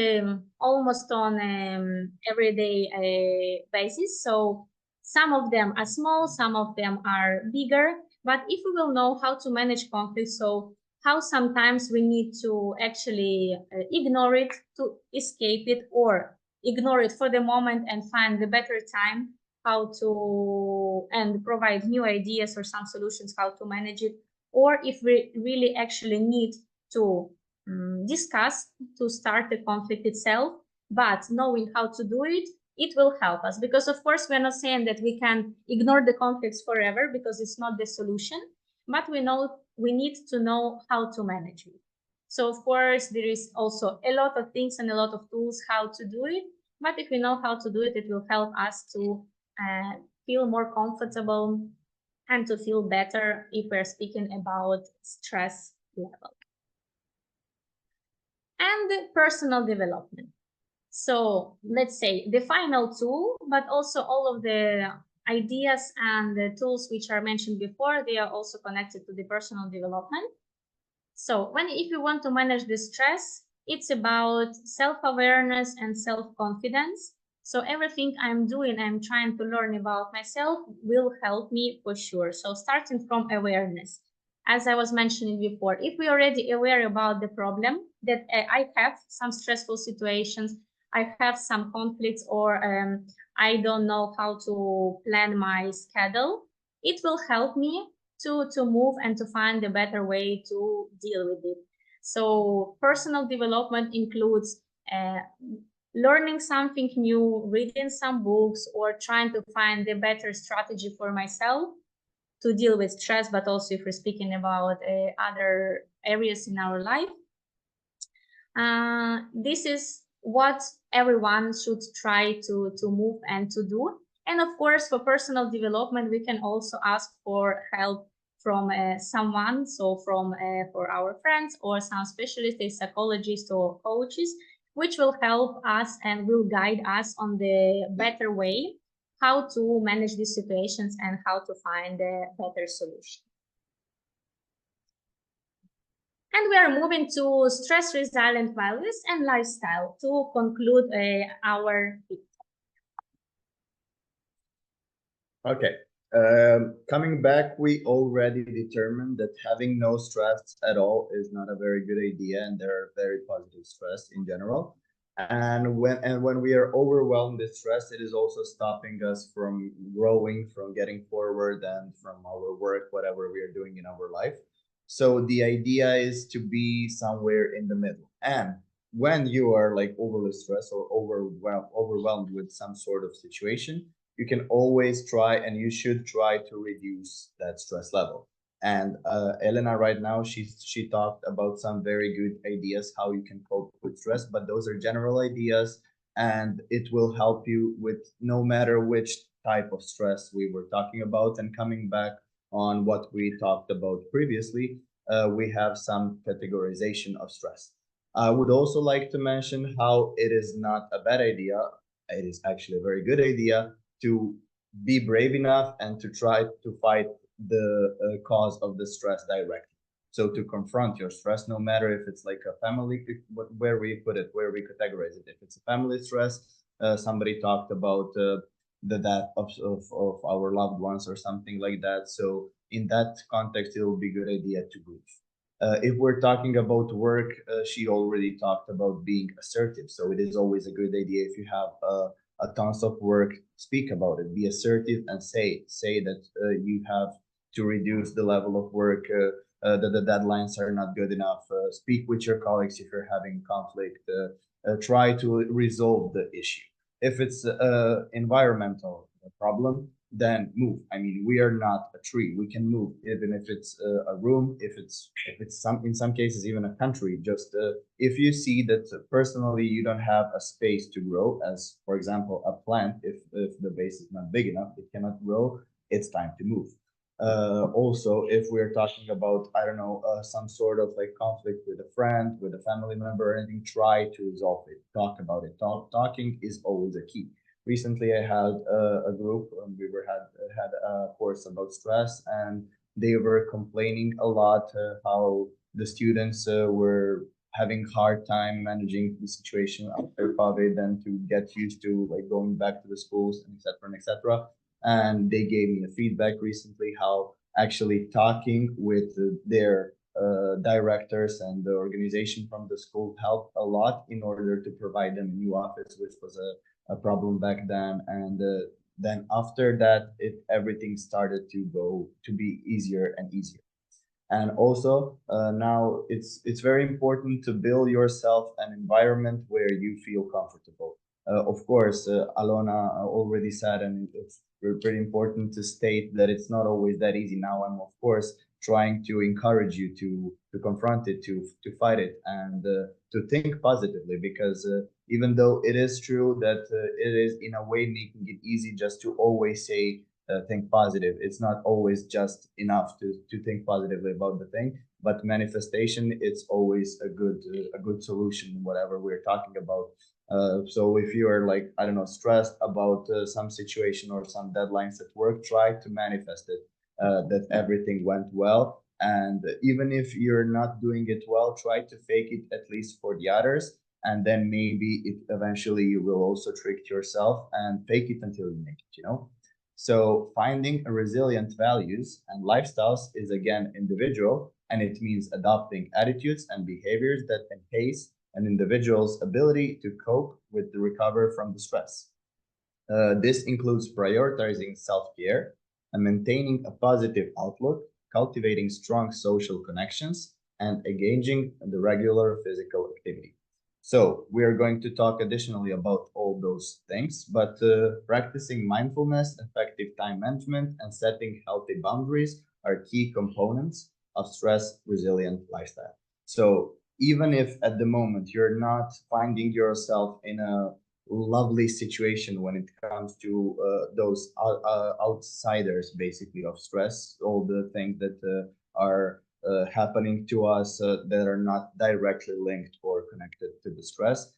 almost on everyday basis. So some of them are small, some of them are bigger. But if we will know how to manage conflict, so how sometimes we need to actually ignore it to escape it, or ignore it for the moment and find the better time how to, and provide new ideas or some solutions how to manage it, or if we really actually need to discuss to start the conflict itself, but knowing how to do it, it will help us. Because of course, we're not saying that we can ignore the conflicts forever, because it's not the solution, but we need to know how to manage it. So of course, there is also a lot of things and a lot of tools how to do it. But if we know how to do it, it will help us to feel more comfortable and to feel better if we're speaking about stress level. And personal development. So let's say the final tool, but also all of the ideas and the tools which are mentioned before, they are also connected to the personal development. So if you want to manage the stress, it's about self-awareness and self-confidence. So everything I'm doing, I'm trying to learn about myself will help me for sure. So starting from awareness, as I was mentioning before, if we're already aware about the problem, that I have some stressful situations, I have some conflicts, or I don't know how to plan my schedule, it will help me to move and to find a better way to deal with it. So personal development includes learning something new, reading some books, or trying to find a better strategy for myself to deal with stress, but also if we're speaking about other areas in our life. This is what everyone should try to move and to do. And of course, for personal development, we can also ask for help from someone, so from for our friends or some specialists, a psychologist or coaches, which will help us and will guide us on the better way how to manage these situations and how to find a better solution. And we are moving to stress resilient values and lifestyle to conclude our video. Okay. Coming back, we already determined that having no stress at all is not a very good idea, and there are very positive stress in general. And when we are overwhelmed with stress, it is also stopping us from growing, from getting forward, and from our work, whatever we are doing in our life. So the idea is to be somewhere in the middle. And when you are like overly stressed or overwhelmed with some sort of situation, you can always try, and you should try to reduce that stress level. And Elena right now, she talked about some very good ideas how you can cope with stress, but those are general ideas, and it will help you with no matter which type of stress we were talking about. And coming back on what we talked about previously, we have some categorization of stress. I would also like to mention how it is not a bad idea. It is actually a very good idea to be brave enough and to try to fight the cause of the stress directly. So to confront your stress, no matter if it's like a family, where we put it, where we categorize it. If it's a family stress, somebody talked about the death of our loved ones or something like that. So in that context, it will be a good idea to move. If we're talking about work, she already talked about being assertive. So it is always a good idea if you have a tons of work, speak about it, be assertive, and say that you have to reduce the level of work, that the deadlines are not good enough. Speak with your colleagues if you're having conflict. Try to resolve the issue. If it's an environmental problem, then move. I mean, we are not a tree. We can move, even if it's a room, if it's in some cases even a country. Just if you see that personally you don't have a space to grow, as for example a plant, if the base is not big enough, it cannot grow. It's time to move. Also, if we're talking about, I don't know, some sort of like conflict with a friend, with a family member, or anything, try to resolve it. Talk about it. Talking is always a key. Recently, I had a group, and we had a course about stress, and they were complaining a lot how the students were having hard time managing the situation after COVID, and to get used to like going back to the schools, and etc. and etc. And they gave me a feedback recently how actually talking with their directors and the organization from the school helped a lot in order to provide them a new office, which was a problem back then. And then after that, everything started to be easier and easier. And also now it's very important to build yourself an environment where you feel comfortable. Of course, Alona already said, and it's pretty important to state that it's not always that easy. Now I'm of course trying to encourage you to confront it, to fight it, and to think positively, because even though it is true that it is in a way making it easy just to always say think positive. It's not always just enough to think positively about the thing, but manifestation, it's always a good solution, whatever we're talking about. So if you are like, I don't know, stressed about some situation or some deadlines at work, try to manifest it, that everything went well. And even if you're not doing it well, try to fake it at least for the others. And then maybe it eventually you will also trick yourself and fake it until you make it, you know? So finding a resilient values and lifestyles is again individual, and it means adopting attitudes and behaviors that enhance an individual's ability to cope with the recover from the stress. This includes prioritizing self-care and maintaining a positive outlook, cultivating strong social connections, and engaging in the regular physical activity. So we are going to talk additionally about all those things, but practicing mindfulness, effective time management, and setting healthy boundaries are key components of stress resilient lifestyle. So even if at the moment you're not finding yourself in a lovely situation when it comes to those outsiders basically of stress, all the things that are happening to us that are not directly linked or connected to the stress.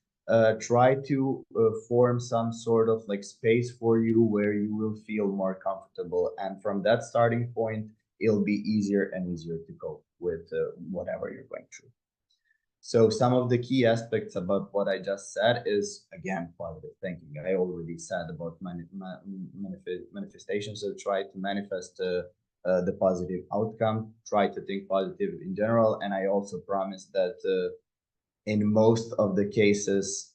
Try to form some sort of like space for you where you will feel more comfortable, and from that starting point it'll be easier and easier to cope with whatever you're going through. So some of the key aspects about what I just said is, again, positive thinking. I already said about manifestation. So try to manifest the positive outcome. Try to think positive in general. And I also promise that in most of the cases,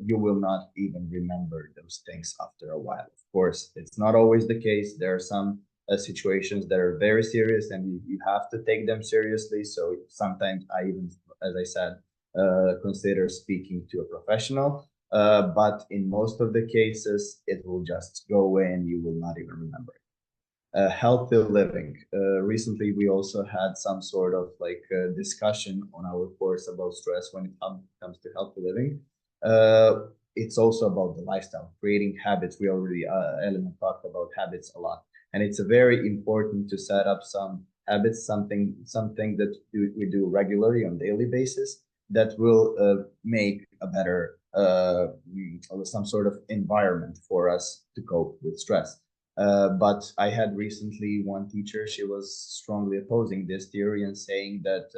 you will not even remember those things after a while. Of course, it's not always the case. There are some situations that are very serious and you have to take them seriously. So sometimes I even, as I said, consider speaking to a professional. But in most of the cases, it will just go away and you will not even remember it. Healthy living. Recently, we also had some sort of like discussion on our course about stress when it comes to healthy living. It's also about the lifestyle, creating habits. We already, Elena talked about habits a lot. And it's very important to set up some habits, something that we do regularly on daily basis that will make a better, some sort of environment for us to cope with stress. But I had recently one teacher, she was strongly opposing this theory and saying that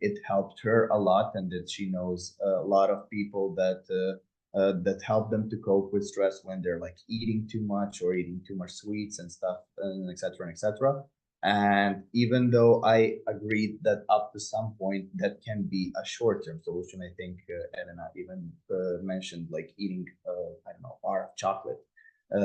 it helped her a lot and that she knows a lot of people that help them to cope with stress when they're like eating too much or eating too much sweets and stuff, and etc. etc. And even though I agreed that up to some point that can be a short-term solution, I think Elena even mentioned like eating, I don't know, a bar of chocolate.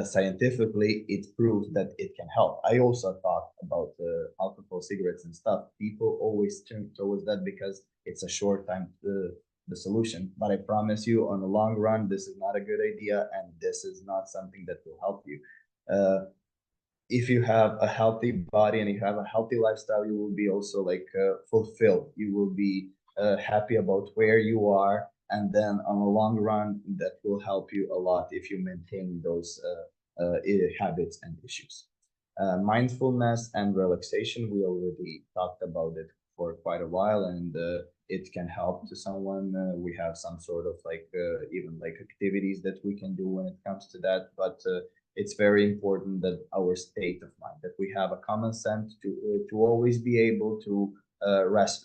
Scientifically, it proves that it can help. I also thought about alcohol, cigarettes, and stuff. People always turn towards that because it's a short time the solution. But I promise you, on the long run, this is not a good idea, and this is not something that will help you. If you have a healthy body and you have a healthy lifestyle, you will be also like fulfilled. You will be happy about where you are, and then on the long run, that will help you a lot if you maintain those habits and issues. Mindfulness and relaxation, we already talked about it for quite a while, and it can help to someone. We have some sort of like even like activities that we can do when it comes to that, but it's very important that our state of mind, that we have a common sense to always be able to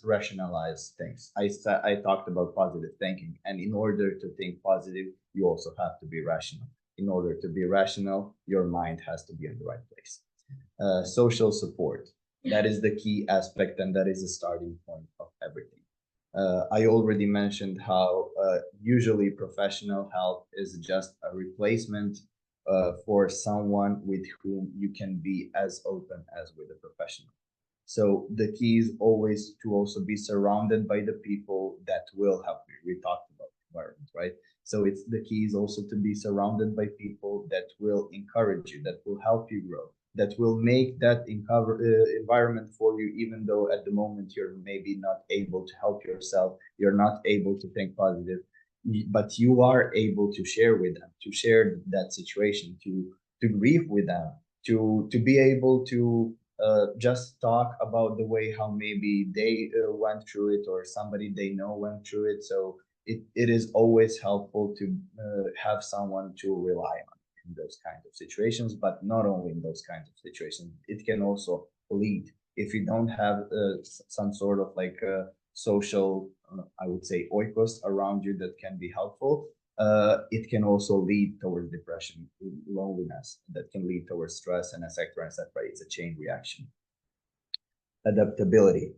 rationalize things. I talked about positive thinking, and in order to think positive, you also have to be rational. In order to be rational, your mind has to be in the right place. Social support, that is the key aspect, and that is the starting point of everything. I already mentioned how usually professional help is just a replacement for someone with whom you can be as open as with a professional. So the key is always to also be surrounded by the people that will help you. We talked about environment, right? So it's the key is also to be surrounded by people that will encourage you, that will help you grow, that will make that environment for you, even though at the moment you're maybe not able to help yourself, you're not able to think positive, but you are able to share with them, to share that situation, to grieve with them, to be able to just talk about the way how maybe they went through it or somebody they know went through it. So it is always helpful to have someone to rely on in those kinds of situations, but not only in those kinds of situations. It can also lead if you don't have some sort of like social, I would say, oikos around you that can be helpful. It can also lead towards depression, loneliness, that can lead towards stress, and etc. etc. It's a chain reaction. Adaptability.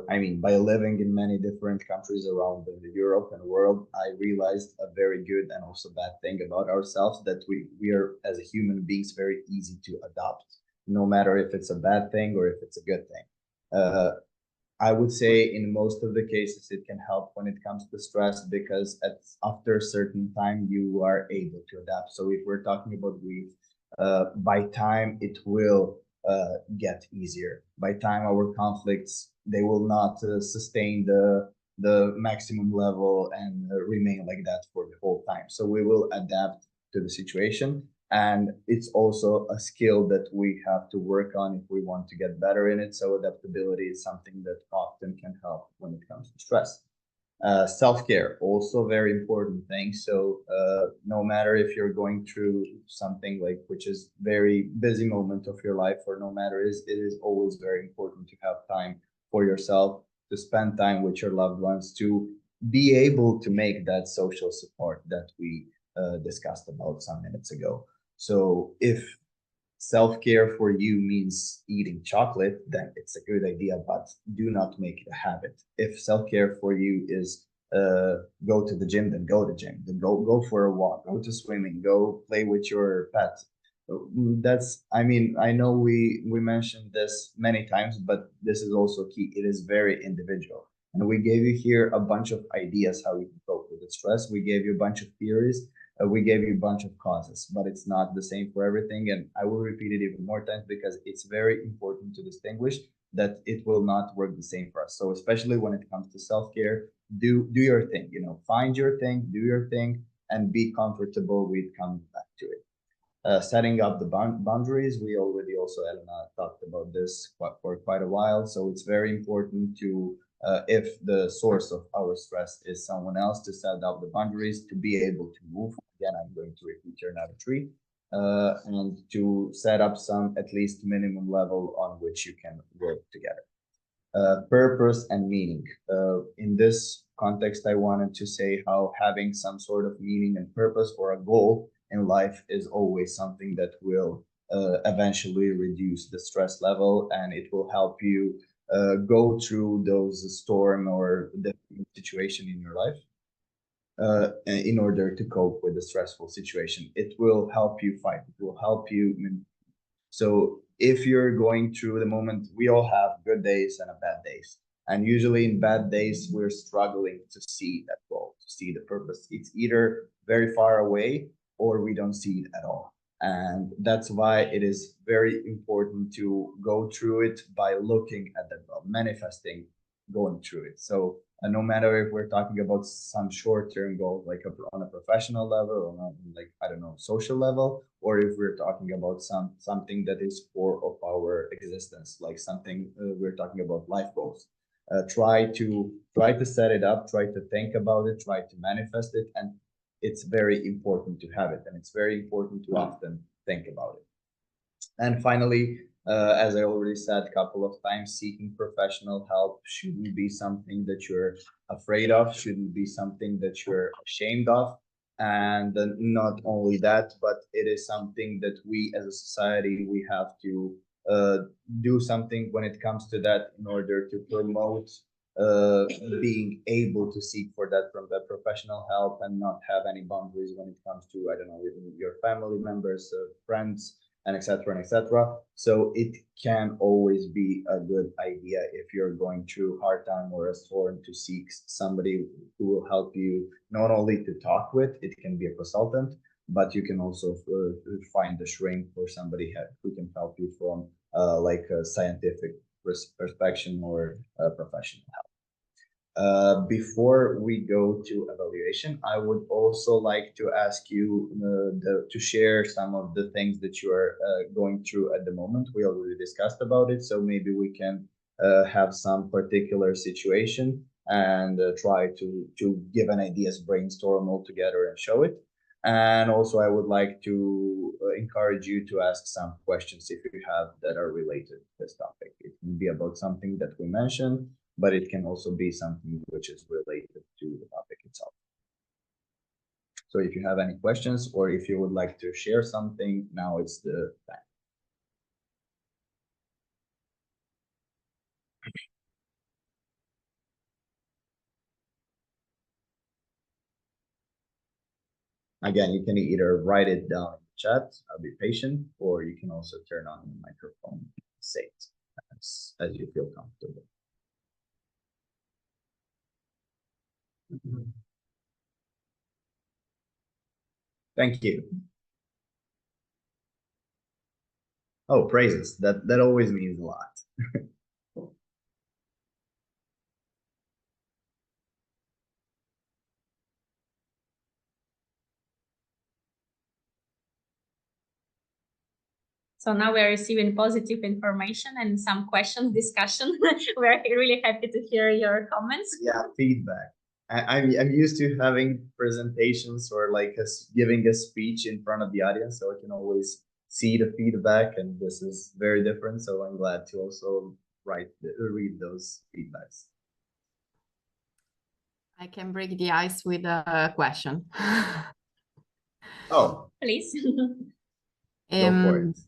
I mean, by living in many different countries around Europe and the world, I realized a very good and also bad thing about ourselves, that we are, as a human beings, very easy to adopt, no matter if it's a bad thing or if it's a good thing. I would say in most of the cases it can help when it comes to stress, because after a certain time you are able to adapt. So if we're talking about grief, by time it will get easier. By time our conflicts, they will not sustain the maximum level and remain like that for the whole time. So we will adapt to the situation. And it's also a skill that we have to work on if we want to get better in it. So adaptability is something that often can help when it comes to stress. Self-care, also very important thing. So no matter if you're going through something like which is very busy moment of your life, or no matter it is always very important to have time for yourself, to spend time with your loved ones, to be able to make that social support that we discussed about some minutes ago. So if self-care for you means eating chocolate, then it's a good idea, but do not make it a habit. If self-care for you is go to the gym, then go to gym, then go for a walk, go to swimming, go play with your pet. That's, I mean, I know we mentioned this many times, but this is also key. It is very individual. And we gave you here a bunch of ideas how you can cope with the stress. We gave you a bunch of theories. We gave you a bunch of causes, but it's not the same for everything. And I will repeat it even more times because it's very important to distinguish that it will not work the same for us. So especially when it comes to self-care, do your thing, find your thing, do your thing, and be comfortable with coming back to it. Setting up the boundaries. We already also, Elena, talked about this for quite a while. So it's very important to, if the source of our stress is someone else, to set up the boundaries, to be able to move. Again, I'm going to repeat here another three, and to set up some at least minimum level on which you can work together. Purpose and meaning. In this context, I wanted to say how having some sort of meaning and purpose or a goal in life is always something that will eventually reduce the stress level, and it will help you go through those storm or the situation in your life in order to cope with the stressful situation. It will help you fight. It will help you. So if you're going through the moment, we all have good days and bad days. And usually in bad days, we're struggling to see that goal, to see the purpose. It's either very far away or we don't see it at all. And that's why it is very important to go through it by looking at that goal, manifesting, going through it. So no matter if we're talking about some short-term goal, like on a professional level or on, like, I don't know, social level, or if we're talking about something that is core of our existence, like something we're talking about life goals. Try to set it up, try to think about it, try to manifest it, and it's very important to have it, and it's very important to often think about it. And finally, as I already said a couple of times, seeking professional help shouldn't be something that you're afraid of, shouldn't be something that you're ashamed of. And not only that, but it is something that we as a society, we have to do something when it comes to that in order to promote being able to seek for that from the professional help and not have any boundaries when it comes to, I don't know, your family members, friends, and etc. and etc. So it can always be a good idea if you're going through hard time or a storm to seek somebody who will help you not only to talk with, it can be a consultant, but you can also find a shrink or somebody who can help you from like a scientific perspective or professional help. Before we go to evaluation, I would also like to ask you to share some of the things that you are going through at the moment. We already discussed about it, so maybe we can have some particular situation and try to give an ideas brainstorm all together and show it. And also, I would like to encourage you to ask some questions if you have that are related to this topic. It can be about something that we mentioned, but it can also be something which is related to the topic itself. So if you have any questions or if you would like to share something, now it's the time. Again, you can either write it down in the chat, I'll be patient, or you can also turn on the microphone, say it as you feel comfortable. Thank you. Oh, praises. That always means a lot. So now we are receiving positive information and some questions, discussion. We're really happy to hear your comments. Yeah, feedback. I'm used to having presentations or like giving a speech in front of the audience, so I can always see the feedback, and this is very different. So I'm glad to also read those feedbacks. I can break the ice with a question. Oh, please. Go for it.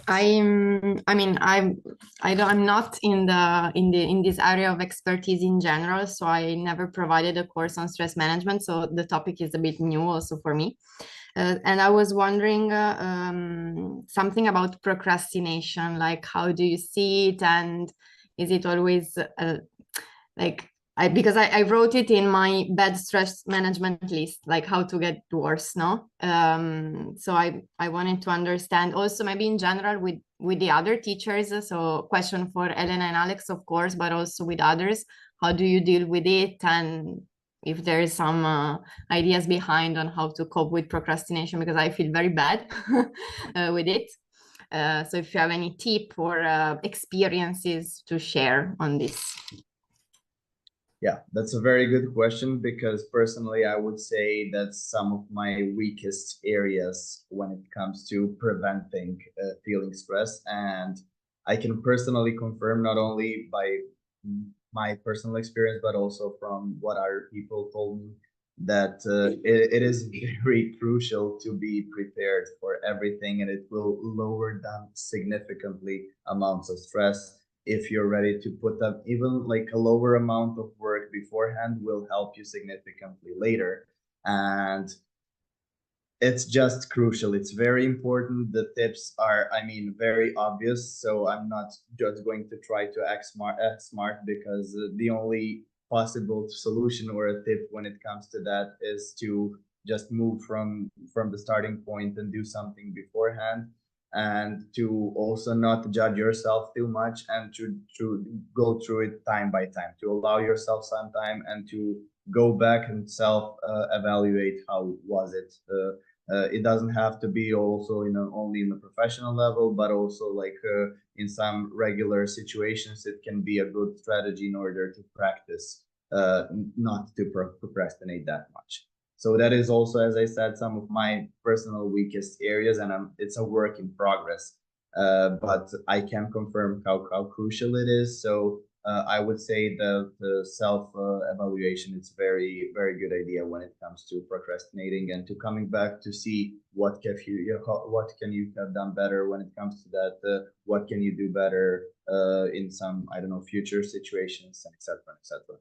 I'm not in this area of expertise in general, so I never provided a course on stress management, so the topic is a bit new also for me. And I was wondering something about procrastination, like how do you see it, and is it always like because I wrote it in my bad stress management list, like how to get worse, no? So I wanted to understand also maybe in general with the other teachers, so question for Elena and Alex, of course, but also with others, how do you deal with it? And if there is some ideas behind on how to cope with procrastination, because I feel very bad with it. So if you have any tip or experiences to share on this. Yeah, that's a very good question, because personally, I would say that's some of my weakest areas when it comes to preventing feeling stress. And I can personally confirm, not only by my personal experience, but also from what other people told me, that it is very crucial to be prepared for everything, and it will lower down significantly amounts of stress. If you're ready to put up even like a lower amount of work beforehand, will help you significantly later. And it's just crucial. It's very important. The tips are, I mean, very obvious. So I'm not just going to try to act smart, because the only possible solution or a tip when it comes to that is to just move from the starting point and do something beforehand, and to also not judge yourself too much, and to go through it time by time, to allow yourself some time and to go back and evaluate how was it. It doesn't have to be also only in the professional level, but also like in some regular situations, it can be a good strategy in order to practice not to procrastinate that much. So that is also, as I said, some of my personal weakest areas, and it's a work in progress. But I can confirm how crucial it is. So I would say the self evaluation is very, very good idea when it comes to procrastinating and to coming back to see what what can you have done better when it comes to that, what can you do better in some, I don't know, future situations, etc., etc.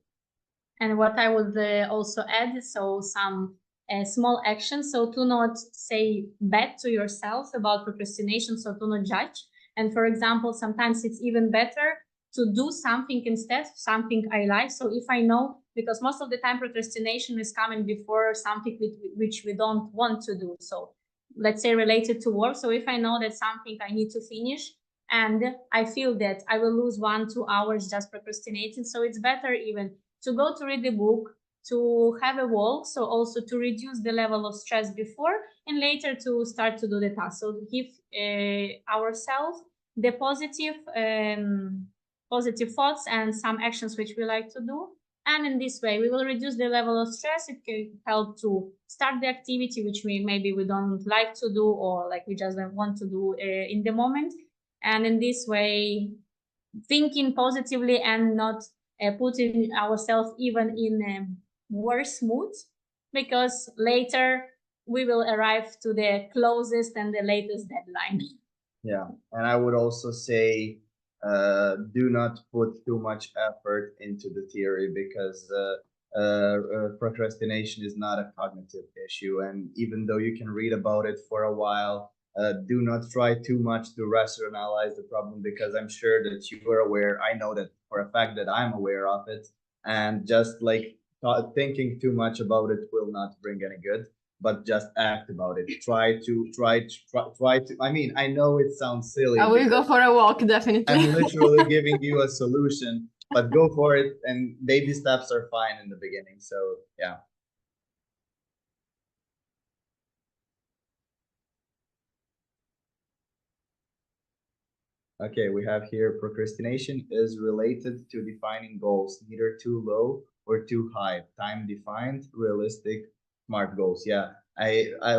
And what I would also add, so some small actions, so to not say bad to yourself about procrastination, so to not judge. And for example, sometimes it's even better to do something instead, something I like. So if I know, because most of the time procrastination is coming before something which we don't want to do. So let's say related to work. So if I know that something I need to finish and I feel that I will lose 1-2 hours just procrastinating, so it's better even to go to read the book, to have a walk, so also to reduce the level of stress before and later to start to do the task. So give ourselves the positive thoughts and some actions which we like to do. And in this way, we will reduce the level of stress. It can help to start the activity which maybe we don't like to do or like we just don't want to do in the moment. And in this way, thinking positively and not putting ourselves even in a worse mood, because later we will arrive to the closest and the latest deadline. Yeah, and I would also say do not put too much effort into the theory because procrastination is not a cognitive issue. And even though you can read about it for a while, do not try too much to rationalize the problem because I'm sure that you are aware. I know that for a fact that I'm aware of it, and just like thinking too much about it will not bring any good, but just act about it. Try to. I mean, I know it sounds silly. I will go for a walk, definitely. I'm literally giving you a solution, but go for it. And baby steps are fine in the beginning. So yeah. Okay, we have here procrastination is related to defining goals, neither too low or too high. Time defined, realistic, smart goals. Yeah,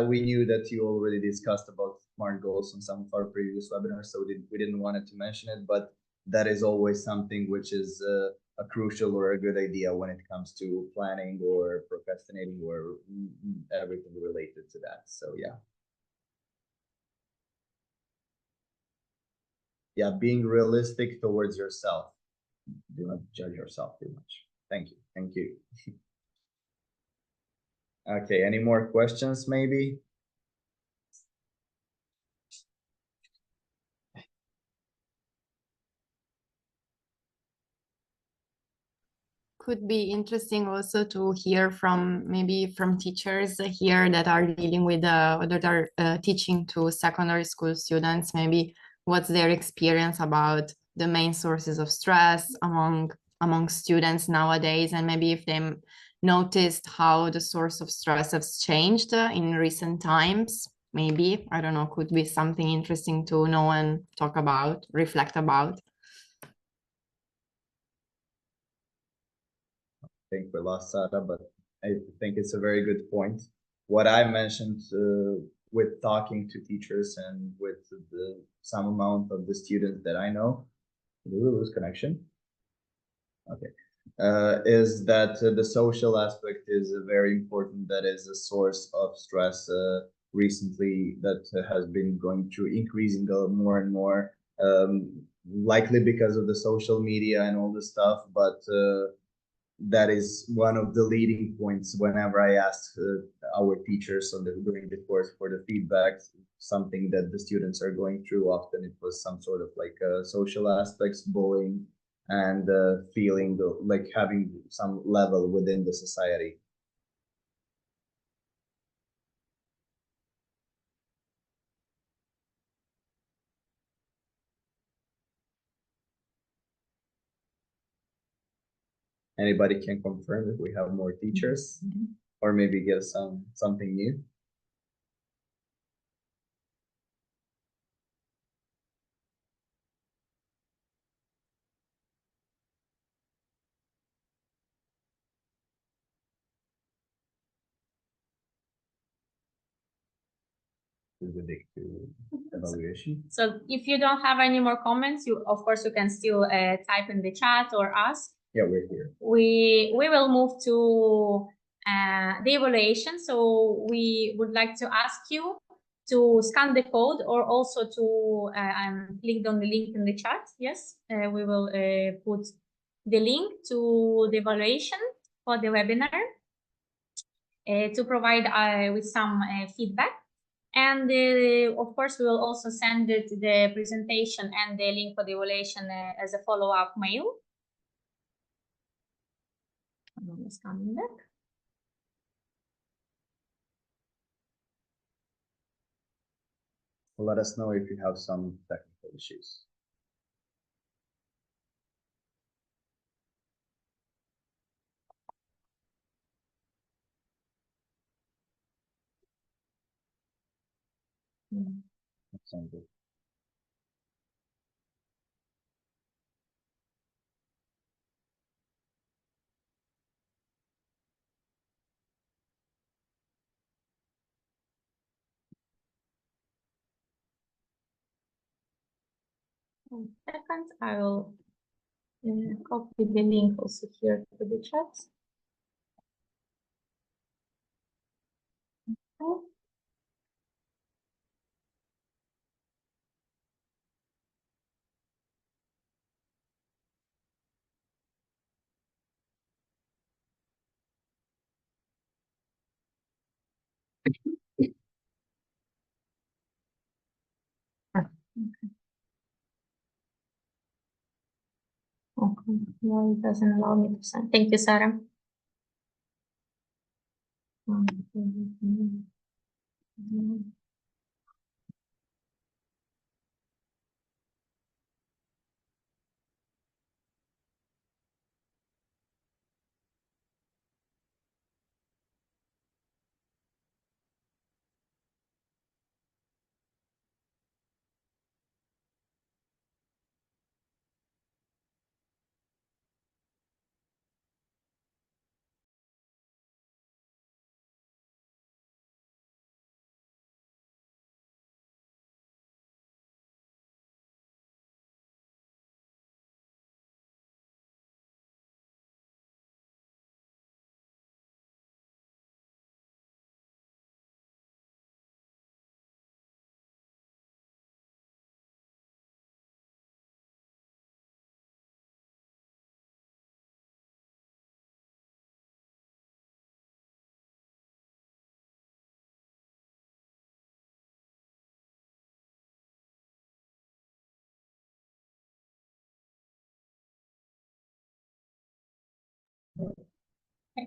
we knew that you already discussed about smart goals on some of our previous webinars, so we didn't want to mention it, but that is always something which is a crucial or a good idea when it comes to planning or procrastinating or everything related to that. So yeah. Yeah, being realistic towards yourself. Do not judge yourself too much. Thank you. Thank you. Okay, any more questions maybe? Could be interesting also to hear from maybe from teachers here that are dealing with that are teaching to secondary school students, maybe what's their experience about the main sources of stress among students nowadays, and maybe if they noticed how the source of stress has changed in recent times. Maybe, I don't know, could be something interesting to know and talk about, reflect about. Think we lost Sarah, but I think it's a very good point. What I mentioned with talking to teachers and with some amount of the students that I know, did we lose connection? Okay. Is that the social aspect is very important. That is a source of stress recently that has been going through increasing more and more, likely because of the social media and all this stuff. But that is one of the leading points whenever I ask our teachers during the course for the feedback, something that the students are going through. Often it was some sort of like social aspects, bullying, and feeling like having some level within the society. Anybody can confirm if we have more teachers or maybe get something new. specific to evaluation. So if you don't have any more comments, you of course you can still type in the chat or ask. Yeah, we're here. We will move to the evaluation. So we would like to ask you to scan the code or also to click on the link in the chat. Yes, we will put the link to the evaluation for the webinar to provide with some feedback. And of course, we will also send it the presentation and the link for the evaluation as a follow-up mail. It's coming back. Let us know if you have some technical issues. That sounds good. One second, I will copy the link also here to the chat. Okay. Okay, no, it doesn't allow me to send. Thank you, Sarah.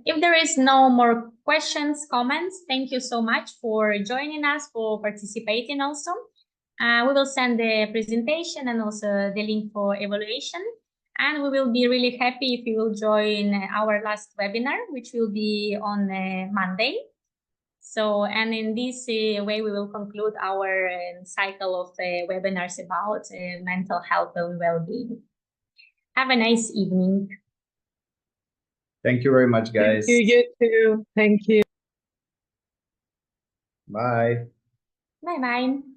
If there is no more questions, comments, thank you so much for joining us, for participating also. We will send the presentation and also the link for evaluation. And we will be really happy if you will join our last webinar, which will be on Monday. So, and in this way, we will conclude our cycle of webinars about mental health and well-being. Have a nice evening. Thank you very much, guys. Thank you, you too. Thank you. Bye. Bye-bye.